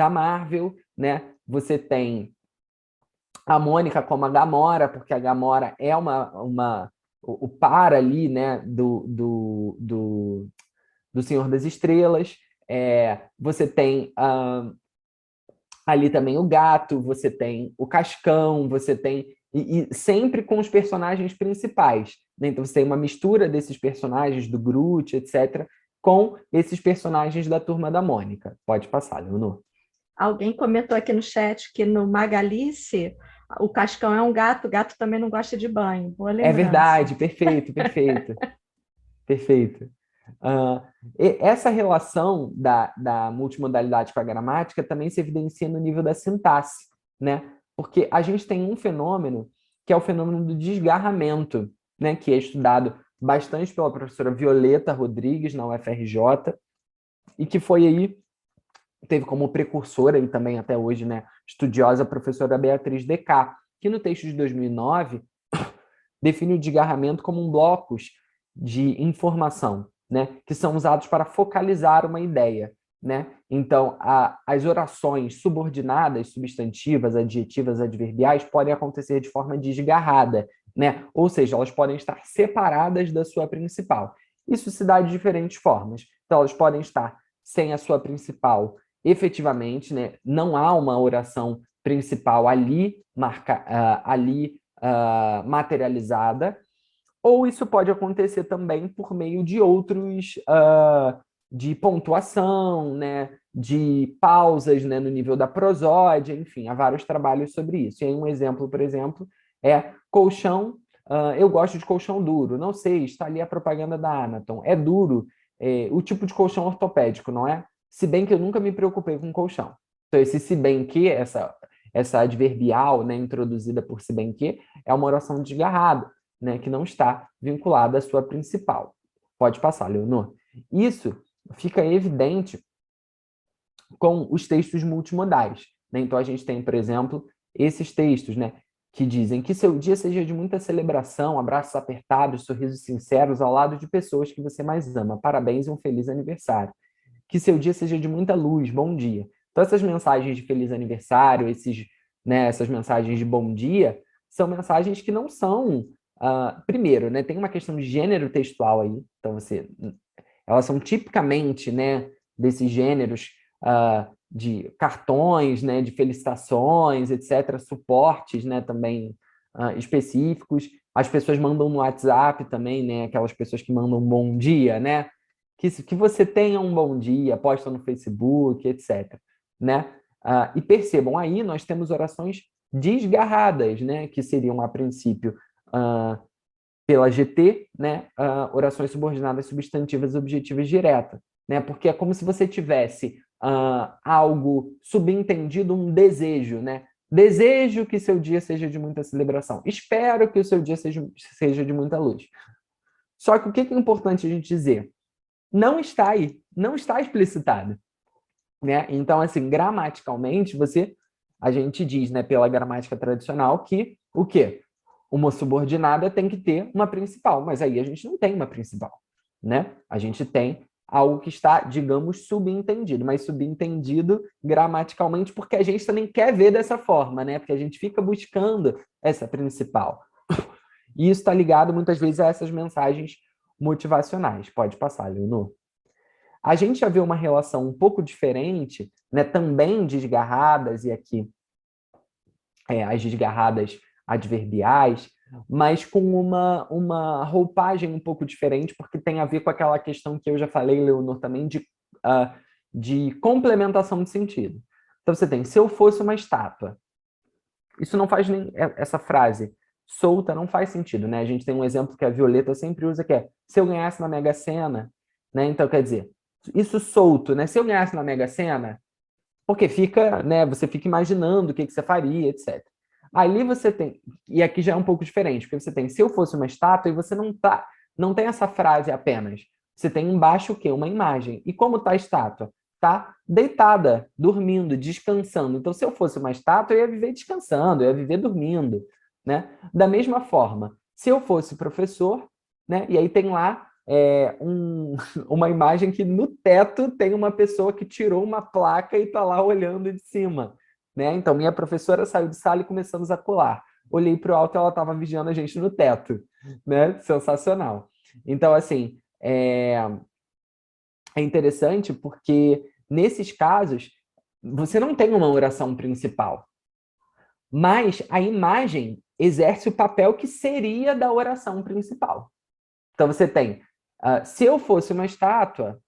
Marvel, né? Você tem a Mônica como a Gamora, porque a Gamora é o par ali, né, do Senhor das Estrelas. Você tem ali também o gato, você tem o Cascão, você tem... E sempre com os personagens principais, né? Então você tem uma mistura desses personagens, do Groot, etc., com esses personagens da Turma da Mônica. Pode passar, Leonor. Alguém comentou aqui no chat que no Magalice o Cascão é um gato, o gato também não gosta de banho. Boa É lembrança. verdade, perfeito, perfeito, perfeito. Essa relação da multimodalidade com a gramática também se evidencia no nível da sintaxe, né? Porque a gente tem um fenômeno que é o fenômeno do desgarramento, né? Que é estudado bastante pela professora Violeta Rodrigues, na UFRJ, e que foi aí, teve como precursora e também até hoje, né, estudiosa, a professora Beatriz Decá, que no texto de 2009 define o desgarramento como um blocos de informação, né, que são usados para focalizar uma ideia, né? Então, as orações subordinadas, substantivas, adjetivas, adverbiais podem acontecer de forma desgarrada, né? Ou seja, elas podem estar separadas da sua principal. Isso se dá de diferentes formas. Então, elas podem estar sem a sua principal efetivamente, né? Não há uma oração principal ali materializada, ou isso pode acontecer também por meio de outros, de pontuação, né, de pausas, né, no nível da prosódia, enfim, há vários trabalhos sobre isso. E aí um exemplo, por exemplo, é colchão, eu gosto de colchão duro, não sei, está ali a propaganda da Anaton, é duro, o tipo de colchão ortopédico, não é? Se bem que eu nunca me preocupei com colchão. Então, esse se bem que, essa adverbial, né, introduzida por se bem que, é uma oração desgarrada. né, que não está vinculada à sua principal. Pode passar, Leonor. Isso fica evidente com os textos multimodais, né? Então, a gente tem, por exemplo, esses textos, né, que dizem que seu dia seja de muita celebração, abraços apertados, sorrisos sinceros ao lado de pessoas que você mais ama. Parabéns e um feliz aniversário. Que seu dia seja de muita luz, bom dia. Então, essas mensagens de feliz aniversário, essas mensagens de bom dia, são mensagens que não são... primeiro, né, tem uma questão de gênero textual aí, então elas são tipicamente, né, desses gêneros de cartões, né, de felicitações, etc., suportes, né, também específicos. As pessoas mandam no WhatsApp também, né, aquelas pessoas que mandam bom dia, né, que você tenha um bom dia, postam no Facebook, etc., né? E percebam, aí nós temos orações desgarradas, né, que seriam, a princípio, pela GT, né, orações subordinadas substantivas objetivas diretas, né, porque é como se você tivesse algo subentendido, um desejo, né, desejo que seu dia seja de muita celebração, espero que o seu dia seja de muita luz. Só que o que é importante a gente dizer? Não está aí, não está explicitado, né? Então, assim, gramaticalmente, a gente diz, né, pela gramática tradicional, que o quê? Uma subordinada tem que ter uma principal, mas aí a gente não tem uma principal, né? A gente tem algo que está, digamos, subentendido, mas subentendido gramaticalmente porque a gente também quer ver dessa forma, né? Porque a gente fica buscando essa principal. E isso está ligado, muitas vezes, a essas mensagens motivacionais. Pode passar, Leonor. A gente já vê uma relação um pouco diferente, né, também desgarradas, e aqui as desgarradas adverbiais, mas com uma roupagem um pouco diferente, porque tem a ver com aquela questão que eu já falei, Leonor, também, de complementação de sentido. Então, você tem, se eu fosse uma estátua. Isso não faz nem... Essa frase solta não faz sentido, né? A gente tem um exemplo que a Violeta sempre usa, que é, se eu ganhasse na Mega Sena, né? Então, quer dizer, isso solto, né? Se eu ganhasse na Mega Sena, porque fica, né? Você fica imaginando o que você faria, etc. Ali você tem, e aqui já é um pouco diferente, porque você tem, se eu fosse uma estátua, e você não tem essa frase apenas. Você tem embaixo o quê? Uma imagem. E como está a estátua? Está deitada, dormindo, descansando. Então, se eu fosse uma estátua, eu ia viver descansando, eu ia viver dormindo, né? Da mesma forma, se eu fosse professor, né? E aí tem lá uma imagem que no teto tem uma pessoa que tirou uma placa e está lá olhando de cima, né? Então, minha professora saiu de sala e começamos a colar. Olhei para o alto e ela estava vigiando a gente no teto, né? Sensacional. Então, assim, é interessante porque, nesses casos, você não tem uma oração principal, mas a imagem exerce o papel que seria da oração principal. Então, você tem, se eu fosse uma estátua,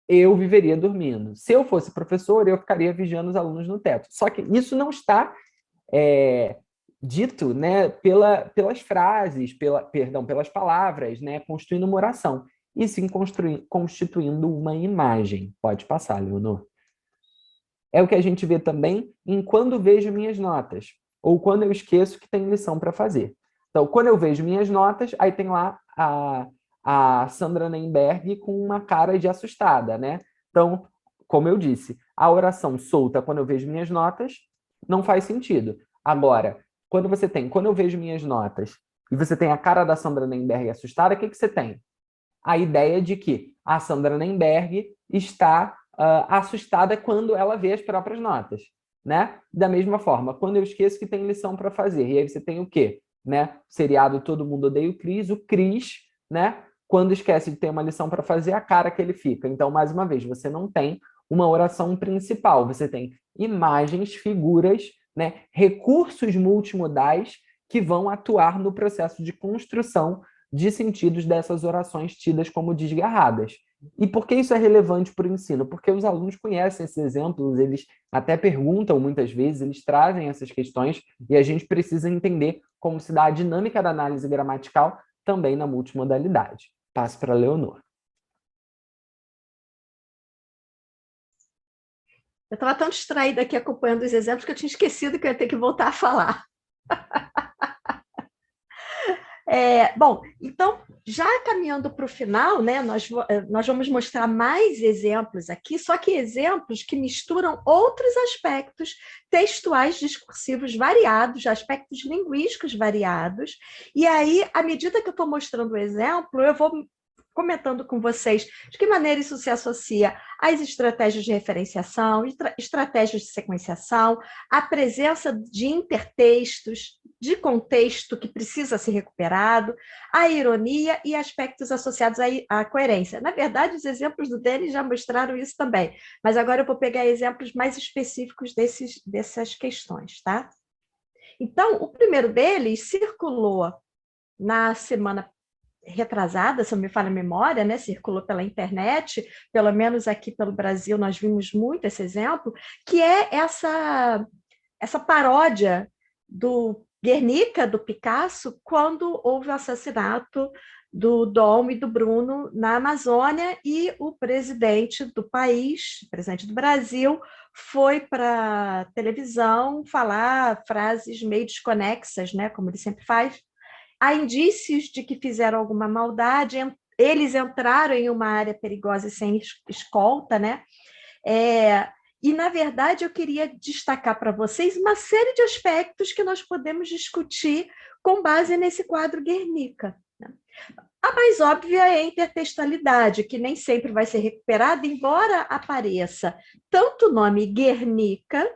eu viveria dormindo. Se eu fosse professor, eu ficaria vigiando os alunos no teto. Só que isso não está dito, né, pelas frases, pelas palavras, né, construindo uma oração, e sim constituindo uma imagem. Pode passar, Leonor. É o que a gente vê também em quando vejo minhas notas, ou quando eu esqueço que tem lição para fazer. Então, quando eu vejo minhas notas, aí tem lá a Sandra Nemberg com uma cara de assustada, né? Então, como eu disse, a oração solta quando eu vejo minhas notas não faz sentido. Agora, quando eu vejo minhas notas e você tem a cara da Sandra Nemberg assustada, o que você tem? A ideia de que a Sandra Nemberg está assustada quando ela vê as próprias notas, né? Da mesma forma, quando eu esqueço que tem lição para fazer, e aí você tem o quê? Né? Seriado Todo Mundo Odeia o Cris, né? Quando esquece de ter uma lição para fazer, a cara que ele fica. Então, mais uma vez, você não tem uma oração principal, você tem imagens, figuras, né? Recursos multimodais que vão atuar no processo de construção de sentidos dessas orações tidas como desgarradas. E por que isso é relevante para o ensino? Porque os alunos conhecem esses exemplos, eles até perguntam muitas vezes, eles trazem essas questões e a gente precisa entender como se dá a dinâmica da análise gramatical também na multimodalidade. Passo para a Leonor. Eu estava tão distraída aqui acompanhando os exemplos que eu tinha esquecido que eu ia ter que voltar a falar. Bom, então, já caminhando para o final, né, nós vamos mostrar mais exemplos aqui, só que exemplos que misturam outros aspectos textuais discursivos variados, aspectos linguísticos variados, e aí, à medida que eu estou mostrando o exemplo, eu vou comentando com vocês de que maneira isso se associa às estratégias de referenciação, estratégias de sequenciação, a presença de intertextos, de contexto que precisa ser recuperado, a ironia e aspectos associados à coerência. Na verdade, os exemplos do Denis já mostraram isso também, mas agora eu vou pegar exemplos mais específicos dessas questões, tá? Então, o primeiro deles circulou na semana retrasada, se não me falha a memória, né, circulou pela internet, pelo menos aqui pelo Brasil nós vimos muito esse exemplo, que é essa paródia do Guernica, do Picasso, quando houve o assassinato do Dom e do Bruno na Amazônia, e o presidente do país, o presidente do Brasil, foi para a televisão falar frases meio desconexas, né, como ele sempre faz. Há indícios de que fizeram alguma maldade, eles entraram em uma área perigosa e sem escolta, né? E, na verdade, eu queria destacar para vocês uma série de aspectos que nós podemos discutir com base nesse quadro Guernica. A mais óbvia é a intertextualidade, que nem sempre vai ser recuperada, embora apareça tanto o nome Guernica,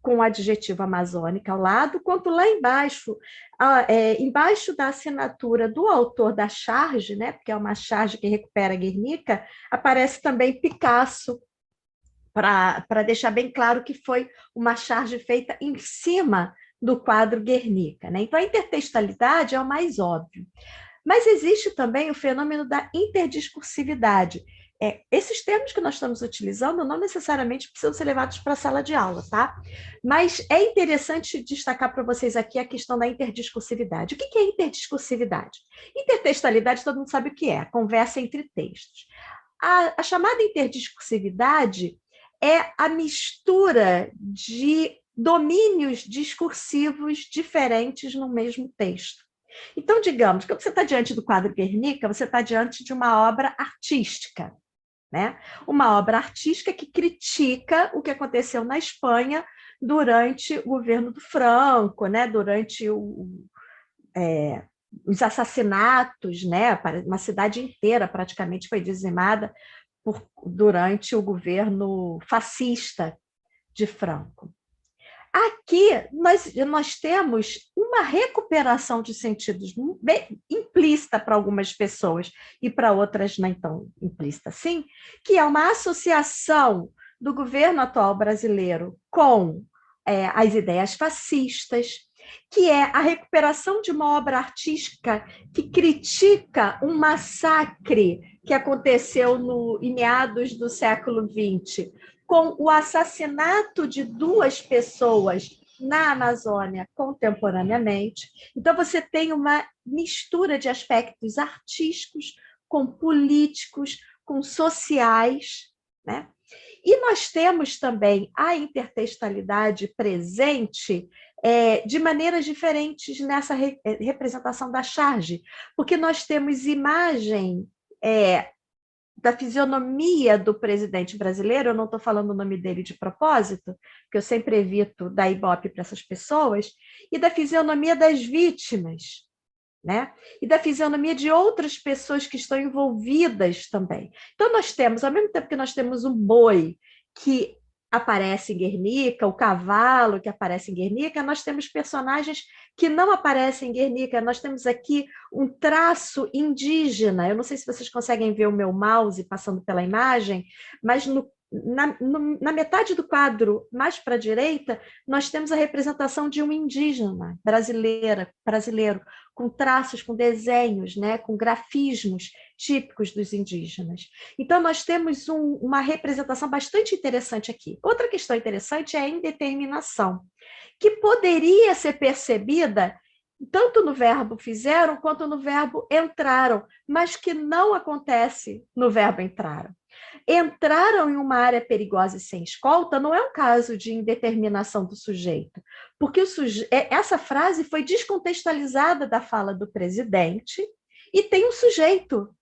com o adjetivo amazônica ao lado, quanto lá embaixo, embaixo da assinatura do autor da charge, né, porque é uma charge que recupera Guernica, aparece também Picasso, para deixar bem claro que foi uma charge feita em cima do quadro Guernica, né? Então, a intertextualidade é o mais óbvio. Mas existe também o fenômeno da interdiscursividade. Esses termos que nós estamos utilizando não necessariamente precisam ser levados para a sala de aula, tá? Mas é interessante destacar para vocês aqui a questão da interdiscursividade. O que é interdiscursividade? Intertextualidade, todo mundo sabe o que é, a conversa entre textos. A chamada interdiscursividade é a mistura de domínios discursivos diferentes no mesmo texto. Então, digamos que você está diante do quadro Guernica, você está diante de uma obra artística, né? Uma obra artística que critica o que aconteceu na Espanha durante o governo do Franco, né? Durante os assassinatos, né? Uma cidade inteira praticamente foi dizimada durante o governo fascista de Franco. Aqui nós temos uma recuperação de sentidos bem implícita para algumas pessoas e para outras não tão implícita assim, que é uma associação do governo atual brasileiro com as ideias fascistas, que é a recuperação de uma obra artística que critica um massacre que aconteceu em meados do século XX, com o assassinato de 2 pessoas na Amazônia contemporaneamente. Então, você tem uma mistura de aspectos artísticos com políticos, com sociais, né? E nós temos também a intertextualidade presente de maneiras diferentes nessa representação da charge, porque nós temos imagem da fisionomia do presidente brasileiro, eu não estou falando o nome dele de propósito, porque eu sempre evito dar ibope para essas pessoas, e da fisionomia das vítimas, né? E da fisionomia de outras pessoas que estão envolvidas também. Então, nós temos, ao mesmo tempo que nós temos um boi que aparece em Guernica, o cavalo que aparece em Guernica, nós temos personagens que não aparecem em Guernica. Nós temos aqui um traço indígena. Eu não sei se vocês conseguem ver o meu mouse passando pela imagem, mas na metade do quadro, mais para a direita, nós temos a representação de um indígena brasileiro, com traços, com desenhos, né, com grafismos típicos dos indígenas. Então, nós temos uma representação bastante interessante aqui. Outra questão interessante é a indeterminação, que poderia ser percebida tanto no verbo fizeram quanto no verbo entraram, mas que não acontece no verbo entraram. Entraram em uma área perigosa e sem escolta não é um caso de indeterminação do sujeito, porque essa frase foi descontextualizada da fala do presidente e tem um sujeito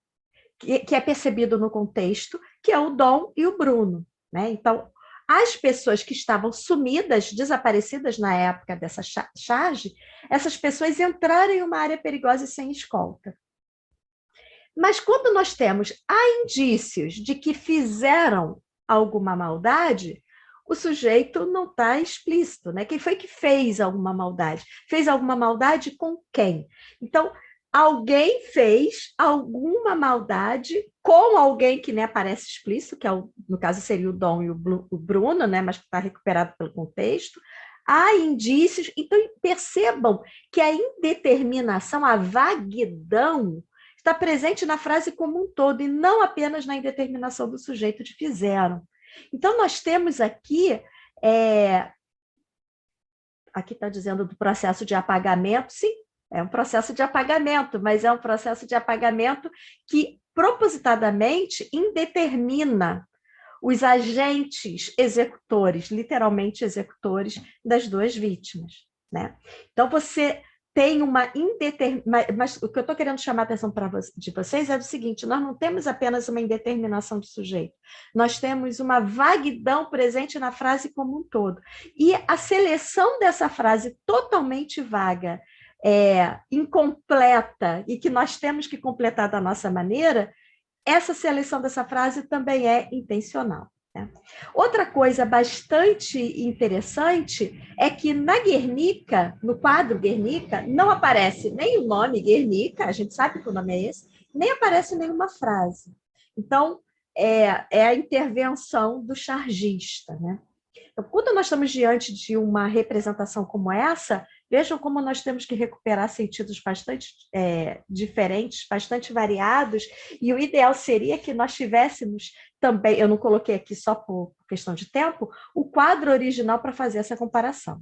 que é percebido no contexto, que é o Dom e o Bruno, né? Então, as pessoas que estavam sumidas, desaparecidas na época dessa charge, essas pessoas entraram em uma área perigosa e sem escolta. Mas quando nós temos indícios de que fizeram alguma maldade, o sujeito não está explícito, né? Quem foi que fez alguma maldade? Fez alguma maldade com quem? Então, alguém fez alguma maldade com alguém que nem aparece explícito, que no caso seria o Dom e o Bruno, né? Mas que está recuperado pelo contexto. Há indícios, então percebam que a indeterminação, a vaguidão, está presente na frase como um todo, e não apenas na indeterminação do sujeito de fizeram. Então, nós temos aqui, aqui está dizendo do processo de apagamento, sim, é um processo de apagamento, mas é um processo de apagamento que propositadamente indetermina os agentes executores, literalmente executores, das duas vítimas, né? Então, você tem uma indeterminação, mas o que eu estou querendo chamar a atenção de vocês é o seguinte: nós não temos apenas uma indeterminação do sujeito, nós temos uma vaguidão presente na frase como um todo. E a seleção dessa frase totalmente vaga, incompleta, e que nós temos que completar da nossa maneira, essa seleção dessa frase também é intencional. Outra coisa bastante interessante é que na Guernica, no quadro Guernica, não aparece nem o nome Guernica, a gente sabe que o nome é esse, nem aparece nenhuma frase. Então, é a intervenção do chargista, né? Então, quando nós estamos diante de uma representação como essa, vejam como nós temos que recuperar sentidos bastante diferentes, bastante variados, e o ideal seria que nós tivéssemos também, eu não coloquei aqui só por questão de tempo, o quadro original para fazer essa comparação.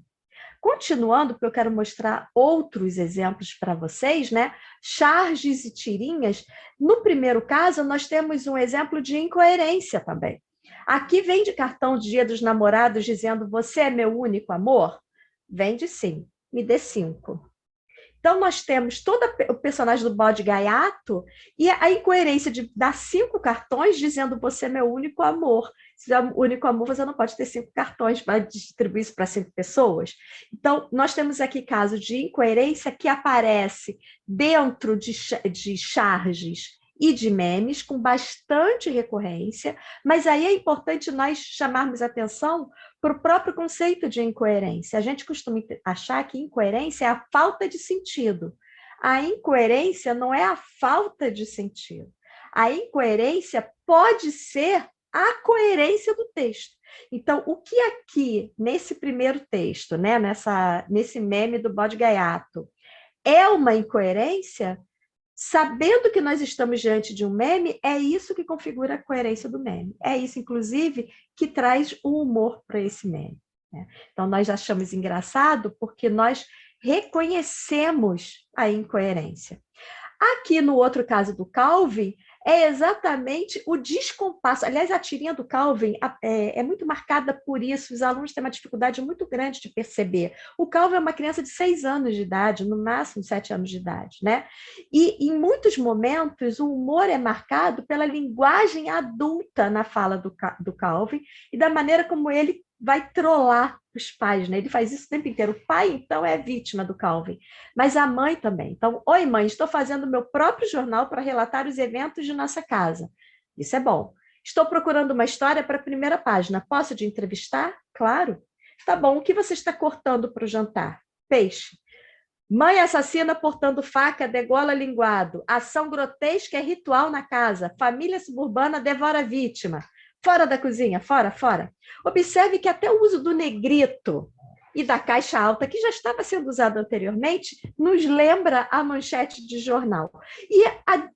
Continuando, porque eu quero mostrar outros exemplos para vocês, né? Charges e tirinhas. No primeiro caso, nós temos um exemplo de incoerência também. Aqui vem de cartão de Dia dos Namorados dizendo: você é meu único amor? Vende sim, me dê 5. Então, nós temos todo o personagem do bode gaiato e a incoerência de dar 5 cartões dizendo: você é meu único amor. Se é o único amor, você não pode ter 5 cartões para distribuir isso para 5 pessoas. Então, nós temos aqui caso de incoerência que aparece dentro de charges e de memes, com bastante recorrência, mas aí é importante nós chamarmos atenção para o próprio conceito de incoerência. A gente costuma achar que incoerência é a falta de sentido. A incoerência não é a falta de sentido. A incoerência pode ser a coerência do texto. Então, o que aqui, nesse primeiro texto, né, nesse meme do bode gaiato, é uma incoerência, sabendo que nós estamos diante de um meme, é isso que configura a coerência do meme. É isso, inclusive, que traz o humor para esse meme, né? Então, nós achamos engraçado porque nós reconhecemos a incoerência. Aqui, no outro caso do Calvin, é exatamente o descompasso. Aliás, a tirinha do Calvin é muito marcada por isso. Os alunos têm uma dificuldade muito grande de perceber. O Calvin é uma criança de 6 anos de idade, no máximo 7 anos de idade, né? E, em muitos momentos, o humor é marcado pela linguagem adulta na fala do Calvin e da maneira como ele vai trollar os pais, né? Ele faz isso o tempo inteiro. O pai, então, é vítima do Calvin, mas a mãe também. Então, oi, mãe, estou fazendo meu próprio jornal para relatar os eventos de nossa casa. Isso é bom. Estou procurando uma história para a primeira página. Posso te entrevistar? Claro. Tá bom. O que você está cortando para o jantar? Peixe. Mãe assassina portando faca, degola linguado. Ação grotesca é ritual na casa. Família suburbana devora vítima. Fora da cozinha, fora, fora. Observe que até o uso do negrito e da caixa alta, que já estava sendo usado anteriormente, nos lembra a manchete de jornal. E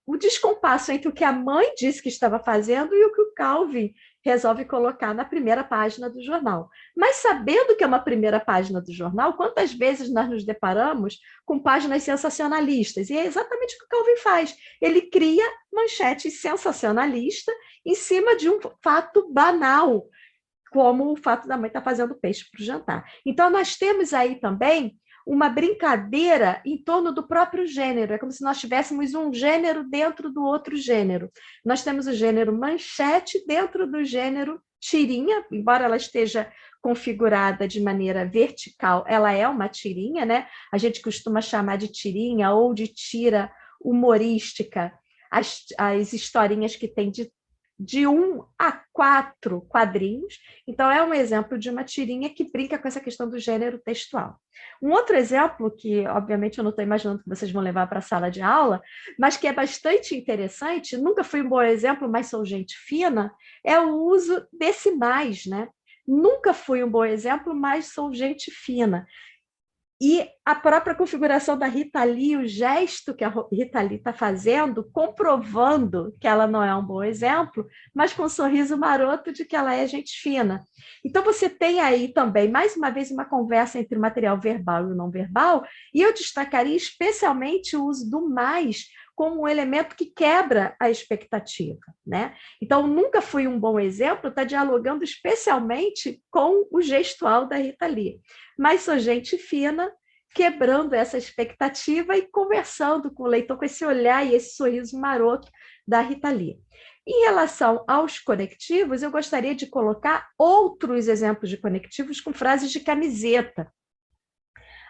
o descompasso entre o que a mãe disse que estava fazendo e o que o Calvin resolve colocar na primeira página do jornal. Mas sabendo que é uma primeira página do jornal, quantas vezes nós nos deparamos com páginas sensacionalistas? E é exatamente o que o Calvin faz. Ele cria manchetes sensacionalistas em cima de um fato banal, como o fato da mãe estar fazendo peixe para o jantar. Então, nós temos aí também uma brincadeira em torno do próprio gênero. É como se nós tivéssemos um gênero dentro do outro gênero. Nós temos o gênero manchete dentro do gênero tirinha, embora ela esteja configurada de maneira vertical, ela é uma tirinha, né? A gente costuma chamar de tirinha ou de tira humorística as historinhas que tem de 1 a 4 quadrinhos. Então, é um exemplo de uma tirinha que brinca com essa questão do gênero textual. Um outro exemplo, que obviamente eu não estou imaginando que vocês vão levar para a sala de aula, mas que é bastante interessante, nunca fui um bom exemplo, mas sou gente fina, é o uso desse mais, né? Nunca fui um bom exemplo, mas sou gente fina. E a própria configuração da Rita Lee, o gesto que a Rita Lee está fazendo, comprovando que ela não é um bom exemplo, mas com um sorriso maroto de que ela é gente fina. Então, você tem aí também, mais uma vez, uma conversa entre o material verbal e o não verbal, e eu destacaria especialmente o uso do mais como um elemento que quebra a expectativa, né? Então, nunca fui um bom exemplo, está dialogando especialmente com o gestual da Rita Lee. Mas sou gente fina, quebrando essa expectativa e conversando com o leitor com esse olhar e esse sorriso maroto da Rita Lee. Em relação aos conectivos, eu gostaria de colocar outros exemplos de conectivos com frases de camiseta.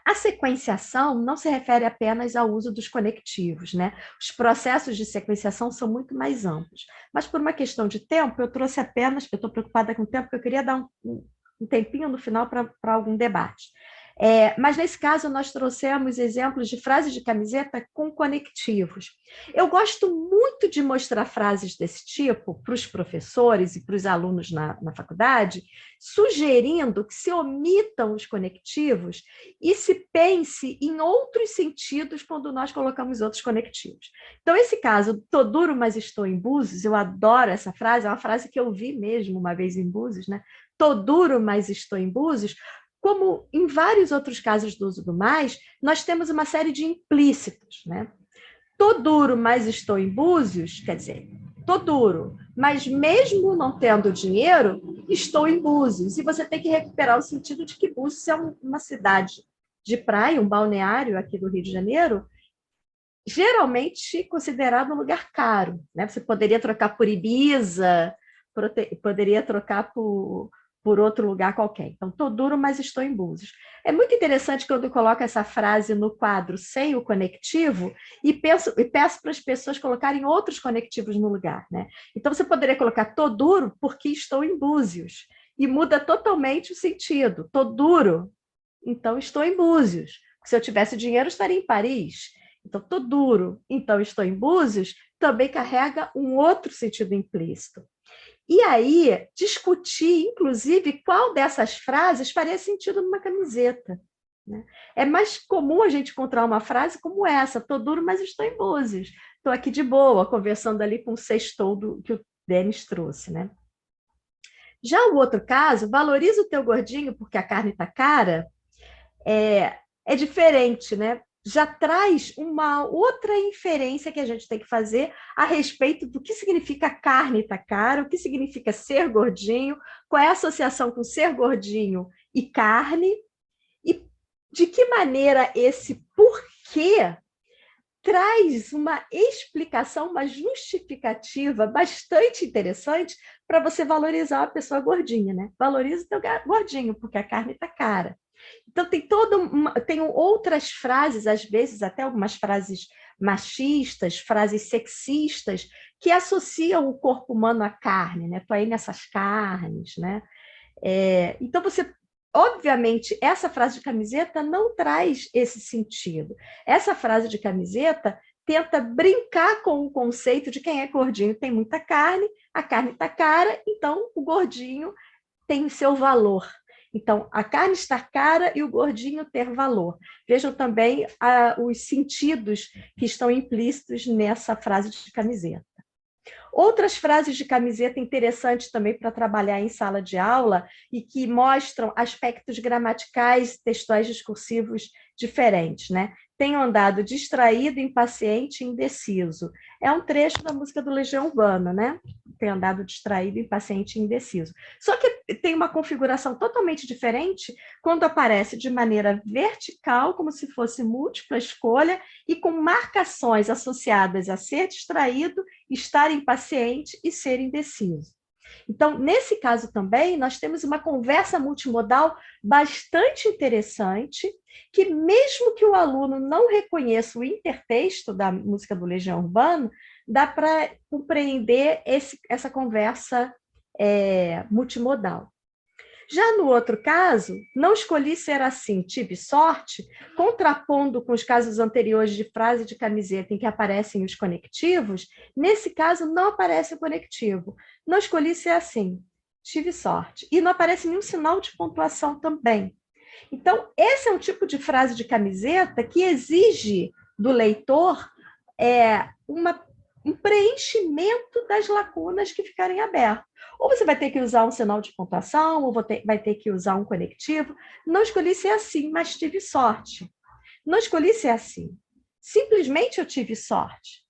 A sequenciação não se refere apenas ao uso dos conectivos, né? Os processos de sequenciação são muito mais amplos. Mas, por uma questão de tempo, eu trouxe apenas, eu estou preocupada com o tempo, porque eu queria dar um tempinho no final para algum debate. Mas, nesse caso, nós trouxemos exemplos de frases de camiseta com conectivos. Eu gosto muito de mostrar frases desse tipo para os professores e para os alunos na faculdade, sugerindo que se omitam os conectivos e se pense em outros sentidos quando nós colocamos outros conectivos. Então, esse caso, tô duro, mas estou em Búzios, eu adoro essa frase, é uma frase que eu vi mesmo uma vez em Búzios, né? Tô duro, mas estou em Búzios. Como em vários outros casos do uso do mais, nós temos uma série de implícitos, né? Tô duro, mas estou em Búzios, quer dizer, tô duro, mas mesmo não tendo dinheiro, estou em Búzios. E você tem que recuperar o sentido de que Búzios é uma cidade de praia, um balneário aqui do Rio de Janeiro, geralmente considerado um lugar caro, né? Você poderia trocar por Ibiza, poderia trocar por outro lugar qualquer. Então, estou duro, mas estou em Búzios. É muito interessante quando eu coloco essa frase no quadro sem o conectivo e peço para as pessoas colocarem outros conectivos no lugar, né? Então, você poderia colocar estou duro porque estou em Búzios. E muda totalmente o sentido. Estou duro, então estou em Búzios. Se eu tivesse dinheiro, eu estaria em Paris. Então, estou duro, então estou em Búzios, também carrega um outro sentido implícito. E aí, discutir, inclusive, qual dessas frases faria sentido numa camiseta, né? É mais comum a gente encontrar uma frase como essa: estou duro, mas estou em Búzios. Estou aqui de boa, conversando ali com o sextou que o Denis trouxe, né? Já o outro caso, valoriza o teu gordinho porque a carne está cara, é diferente, né? Já traz uma outra inferência que a gente tem que fazer a respeito do que significa carne estar cara, o que significa ser gordinho, qual é a associação com ser gordinho e carne, e de que maneira esse porquê traz uma explicação, uma justificativa bastante interessante para você valorizar a pessoa gordinha, né? Valoriza o teu gordinho, porque a carne está cara. Então, tem outras frases, às vezes até algumas frases machistas, frases sexistas, que associam o corpo humano à carne, né? Estou aí nessas carnes, né? Então, obviamente, essa frase de camiseta não traz esse sentido. Essa frase de camiseta tenta brincar com o conceito de quem é gordinho tem muita carne, a carne está cara, então o gordinho tem o seu valor. Então, a carne estar cara e o gordinho ter valor. Vejam também os sentidos que estão implícitos nessa frase de camiseta. Outras frases de camiseta interessantes também para trabalhar em sala de aula e que mostram aspectos gramaticais, textuais discursivos diferentes, né? Tenho andado distraído, impaciente e indeciso. É um trecho da música do Legião Urbana, né? tenha andado distraído em paciente indeciso. Só que tem uma configuração totalmente diferente quando aparece de maneira vertical, como se fosse múltipla escolha, e com marcações associadas a ser distraído, estar impaciente e ser indeciso. Então, nesse caso também, nós temos uma conversa multimodal bastante interessante, que mesmo que o aluno não reconheça o intertexto da música do Legião Urbana, dá para compreender essa conversa multimodal. Já no outro caso, não escolhi ser assim, tive sorte, contrapondo com os casos anteriores de frase de camiseta em que aparecem os conectivos, nesse caso não aparece o conectivo. Não escolhi ser assim, tive sorte. E não aparece nenhum sinal de pontuação também. Então, esse é um tipo de frase de camiseta que exige do leitor um preenchimento das lacunas que ficarem abertas. Ou você vai ter que usar um sinal de pontuação, ou vai ter que usar um conectivo. Não escolhi ser assim, mas tive sorte. Não escolhi ser assim. Simplesmente eu tive sorte.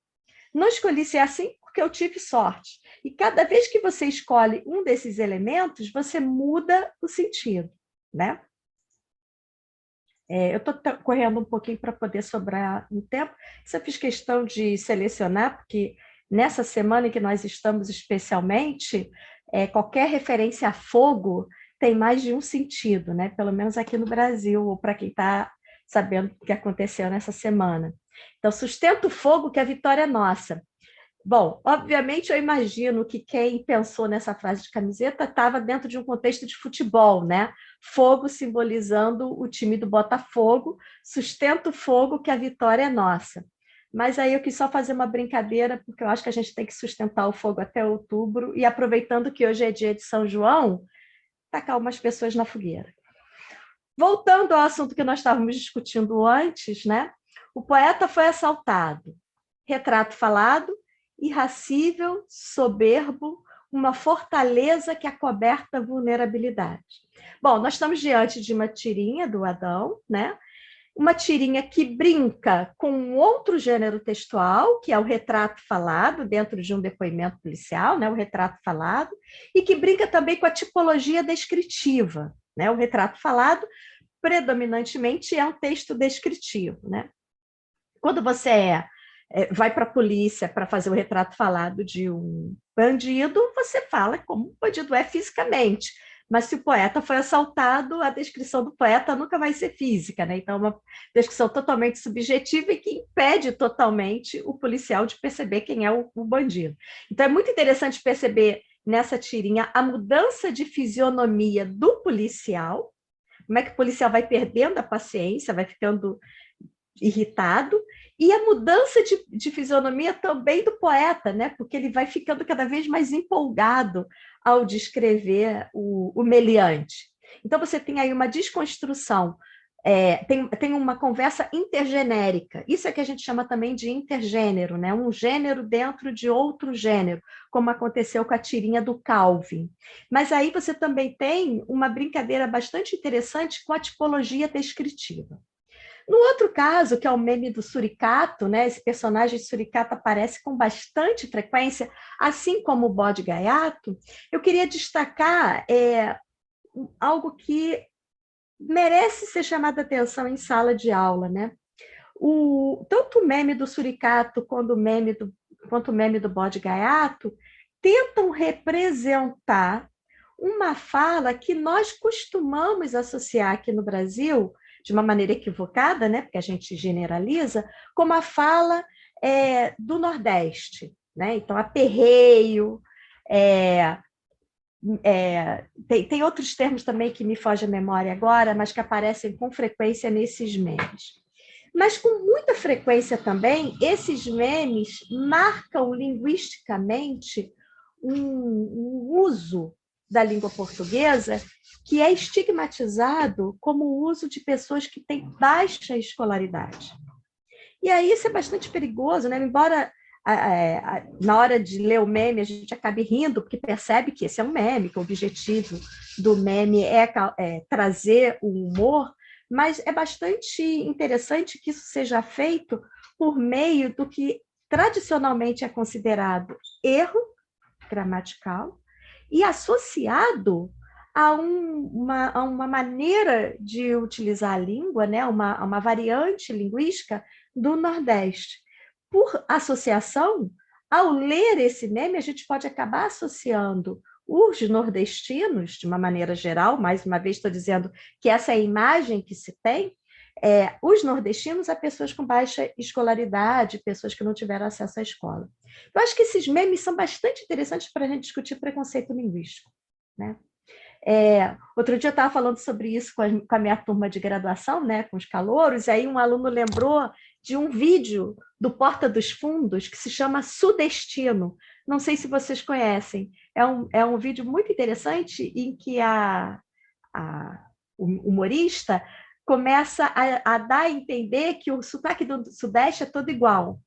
Não escolhi ser assim porque eu tive sorte. E cada vez que você escolhe um desses elementos, você muda o sentido, né? Eu estou correndo um pouquinho para poder sobrar um tempo. Isso eu fiz questão de selecionar, porque nessa semana em que nós estamos especialmente, qualquer referência a fogo tem mais de um sentido, né? Pelo menos aqui no Brasil, ou para quem está sabendo o que aconteceu nessa semana. Então, sustenta o fogo que a vitória é nossa. Bom, obviamente eu imagino que quem pensou nessa frase de camiseta estava dentro de um contexto de futebol, né? Fogo simbolizando o time do Botafogo, sustenta o fogo que a vitória é nossa. Mas aí eu quis só fazer uma brincadeira, porque eu acho que a gente tem que sustentar o fogo até outubro, e aproveitando que hoje é dia de São João, tacar umas pessoas na fogueira. Voltando ao assunto que nós estávamos discutindo antes, né? O poeta foi assaltado. Retrato falado, irracível, soberbo, uma fortaleza que acoberta a vulnerabilidade. Bom, nós estamos diante de uma tirinha do Adão, né? Uma tirinha que brinca com um outro gênero textual, que é o retrato falado, dentro de um depoimento policial, né? O retrato falado, e que brinca também com a tipologia descritiva, né? O retrato falado, predominantemente, é um texto descritivo, né? Quando você vai para a polícia para fazer o retrato falado de um bandido, você fala como o bandido é fisicamente. Mas se o poeta foi assaltado, a descrição do poeta nunca vai ser física, né? Então, é uma descrição totalmente subjetiva e que impede totalmente o policial de perceber quem é o bandido. Então, é muito interessante perceber nessa tirinha a mudança de fisionomia do policial, como é que o policial vai perdendo a paciência, vai ficando irritado, e a mudança de fisionomia também do poeta, né? Porque ele vai ficando cada vez mais empolgado ao descrever o meliante. Então, você tem aí uma desconstrução, tem uma conversa intergenérica. Isso é que a gente chama também de intergênero, né? Um gênero dentro de outro gênero, como aconteceu com a tirinha do Calvin. Mas aí você também tem uma brincadeira bastante interessante com a tipologia descritiva. No outro caso, que é o meme do suricato, né? Esse personagem suricato aparece com bastante frequência, assim como o bode gaiato. Eu queria destacar algo que merece ser chamado a atenção em sala de aula, né? Tanto o meme do suricato quanto o meme do bode gaiato tentam representar uma fala que nós costumamos associar aqui no Brasil de uma maneira equivocada, né, porque a gente generaliza, como a fala do Nordeste, né? Então, aperreio, tem outros termos também que me fogem à memória agora, mas que aparecem com frequência nesses memes. Mas, com muita frequência também, esses memes marcam linguisticamente um uso da língua portuguesa que é estigmatizado como o uso de pessoas que têm baixa escolaridade. E aí isso é bastante perigoso, né? Embora na hora de ler o meme a gente acabe rindo, porque percebe que esse é um meme, que o objetivo do meme é trazer o humor, mas é bastante interessante que isso seja feito por meio do que tradicionalmente é considerado erro, gramatical e associado a uma maneira de utilizar a língua, né? Uma variante linguística do Nordeste. Por associação, ao ler esse meme, a gente pode acabar associando os nordestinos, de uma maneira geral, mais uma vez estou dizendo que essa é a imagem que se tem, os nordestinos a pessoas com baixa escolaridade, pessoas que não tiveram acesso à escola. Eu acho que esses memes são bastante interessantes para a gente discutir preconceito linguístico, né? Outro dia eu estava falando sobre isso com a minha turma de graduação, né, com os calouros, e aí um aluno lembrou de um vídeo do Porta dos Fundos que se chama Sudestino. Não sei se vocês conhecem. É um vídeo muito interessante em que o humorista começa a dar a entender que o sotaque do Sudeste é todo igual.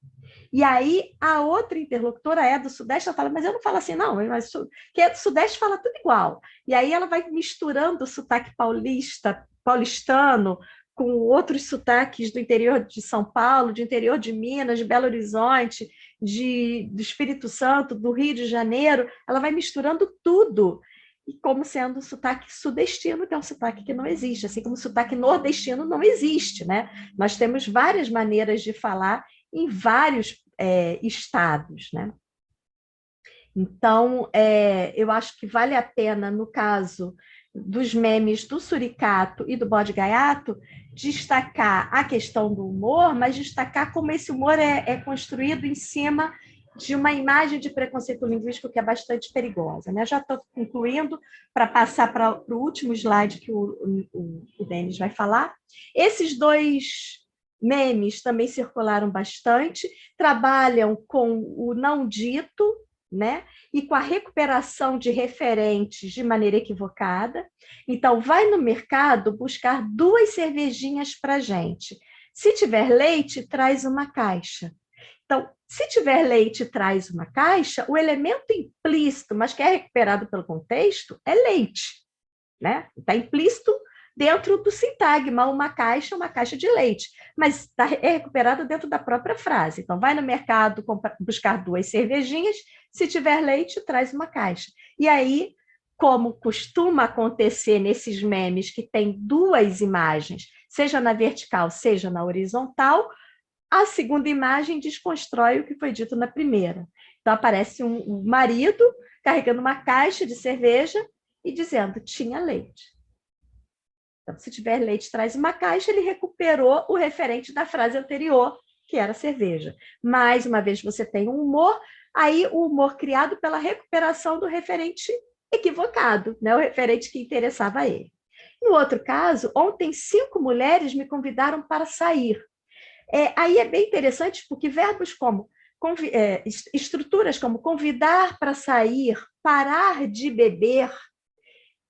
E aí a outra interlocutora é do Sudeste, ela fala, mas eu não falo assim, não, mas quem é do Sudeste fala tudo igual. E aí ela vai misturando o sotaque paulistano, com outros sotaques do interior de São Paulo, do interior de Minas, de Belo Horizonte, do Espírito Santo, do Rio de Janeiro, ela vai misturando tudo, e como sendo o sotaque sudestino, que é um sotaque que não existe, assim como o sotaque nordestino não existe, né? Nós temos várias maneiras de falar em vários estados, né? Então, eu acho que vale a pena, no caso dos memes do Suricato e do Bode Gaiato, destacar a questão do humor, mas destacar como esse humor é construído em cima de uma imagem de preconceito linguístico que é bastante perigosa, né? Já estou concluindo para passar para o último slide que o Denis vai falar. Esses dois memes também circularam bastante, trabalham com o não dito, né? E com a recuperação de referentes de maneira equivocada. Então, vai no mercado buscar 2 cervejinhas para a gente. Se tiver leite, traz uma caixa. Então, se tiver leite, traz uma caixa, o elemento implícito, mas que é recuperado pelo contexto, é leite, né? Está implícito dentro do sintagma, uma caixa de leite, mas é recuperado dentro da própria frase. Então, vai no mercado buscar 2 cervejinhas, se tiver leite, traz uma caixa. E aí, como costuma acontecer nesses memes que tem 2 imagens, seja na vertical, seja na horizontal, a segunda imagem desconstrói o que foi dito na primeira. Então, aparece um marido carregando uma caixa de cerveja e dizendo, tinha leite. Então, se tiver leite, traz uma caixa, ele recuperou o referente da frase anterior, que era cerveja. Mais uma vez, você tem um humor, aí o humor criado pela recuperação do referente equivocado, né? O referente que interessava a ele. No outro caso, ontem 5 mulheres me convidaram para sair. Aí é bem interessante, porque verbos como estruturas como convidar para sair, parar de beber,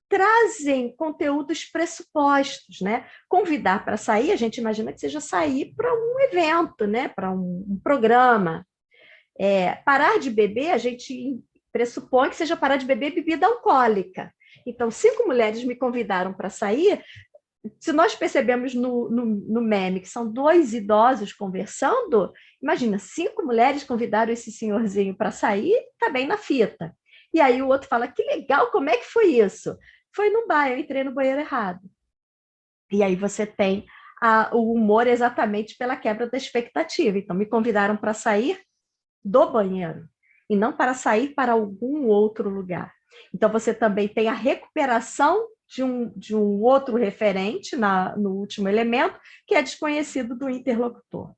trazem conteúdos pressupostos, né? Convidar para sair, a gente imagina que seja sair para um evento, né? Para um programa. Parar de beber, a gente pressupõe que seja parar de beber bebida alcoólica. Então, 5 mulheres me convidaram para sair. Se nós percebemos no meme que são 2 idosos conversando, imagina, 5 mulheres convidaram esse senhorzinho para sair, está bem na fita. E aí o outro fala, que legal, como é que foi isso? Foi no bar, eu entrei no banheiro errado. E aí você tem o humor exatamente pela quebra da expectativa. Então, me convidaram para sair do banheiro, e não para sair para algum outro lugar. Então, você também tem a recuperação de um outro referente no último elemento, que é desconhecido do interlocutor.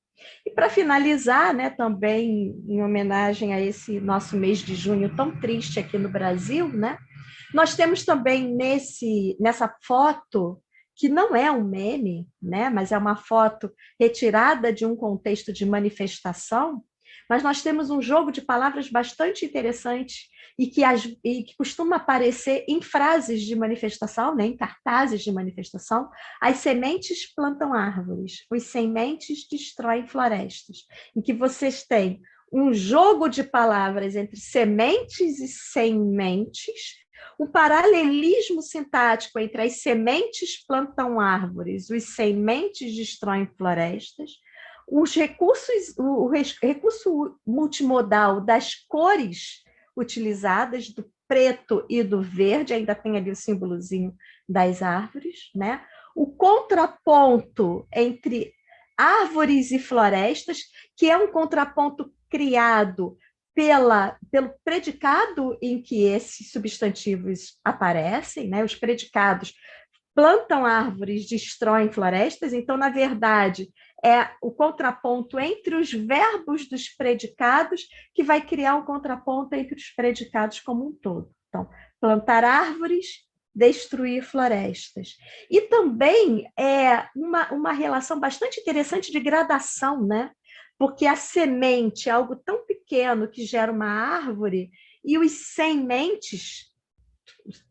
E para finalizar, né, também em homenagem a esse nosso mês de junho tão triste aqui no Brasil, né, nós temos também nessa foto, que não é um meme, né, mas é uma foto retirada de um contexto de manifestação, mas nós temos um jogo de palavras bastante interessante e que costuma aparecer em frases de manifestação, né, em cartazes de manifestação. As sementes plantam árvores, os sementes destroem florestas, em que vocês têm um jogo de palavras entre sementes e sementes, um paralelismo sintático entre as sementes plantam árvores, os sementes destroem florestas, o recurso multimodal das cores utilizadas, do preto e do verde, ainda tem ali o símbolozinho das árvores, né? O contraponto entre árvores e florestas, que é um contraponto criado pelo predicado em que esses substantivos aparecem, né? Os predicados plantam árvores, destroem florestas, então, na verdade, é o contraponto entre os verbos dos predicados que vai criar um contraponto entre os predicados como um todo. Então, plantar árvores, destruir florestas. E também é uma relação bastante interessante de gradação, né? Porque a semente é algo tão pequeno que gera uma árvore, e os sementes,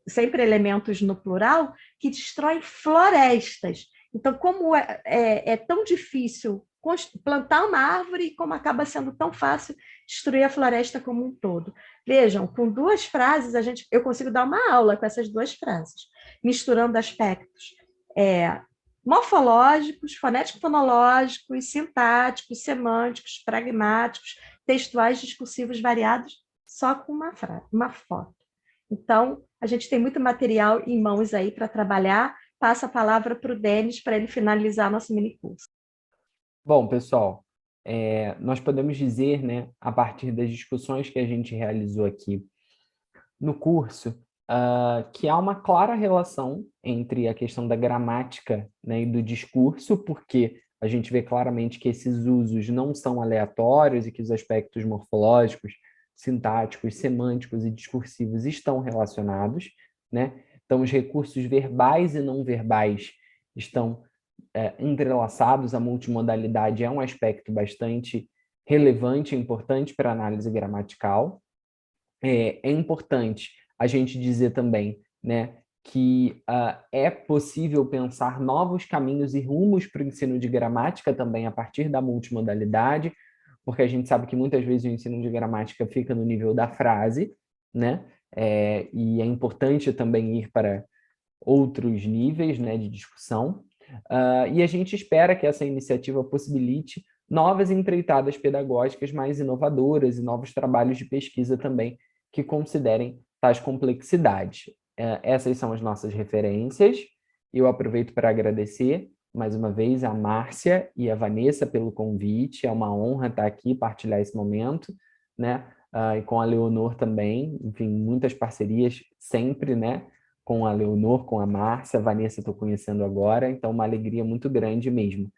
sempre elementos no plural, que destroem florestas. Então, como é tão difícil plantar uma árvore, como acaba sendo tão fácil destruir a floresta como um todo. Vejam, com duas frases, eu consigo dar uma aula com essas duas frases, misturando aspectos morfológicos, fonético-fonológicos, sintáticos, semânticos, pragmáticos, textuais, discursivos variados, só com uma foto. Então, a gente tem muito material em mãos aí para trabalhar. Passa a palavra para o Denis para ele finalizar nosso minicurso. Bom, pessoal, nós podemos dizer, né, a partir das discussões que a gente realizou aqui no curso, que há uma clara relação entre a questão da gramática, né, e do discurso, porque a gente vê claramente que esses usos não são aleatórios e que os aspectos morfológicos, sintáticos, semânticos e discursivos estão relacionados, né? Então, os recursos verbais e não verbais estão entrelaçados. A multimodalidade é um aspecto bastante relevante e importante para a análise gramatical. É importante a gente dizer também, né, que é possível pensar novos caminhos e rumos para o ensino de gramática também a partir da multimodalidade, porque a gente sabe que muitas vezes o ensino de gramática fica no nível da frase, né? E é importante também ir para outros níveis, né, de discussão. E a gente espera que essa iniciativa possibilite novas empreitadas pedagógicas mais inovadoras e novos trabalhos de pesquisa também que considerem tais complexidades. Essas são as nossas referências. Eu aproveito para agradecer mais uma vez a Márcia e a Vanessa pelo convite. É uma honra estar aqui, partilhar esse momento, né? E com a Leonor também. Enfim, muitas parcerias sempre, né? Com a Leonor, com a Márcia, a Vanessa estou conhecendo agora, então uma alegria muito grande mesmo.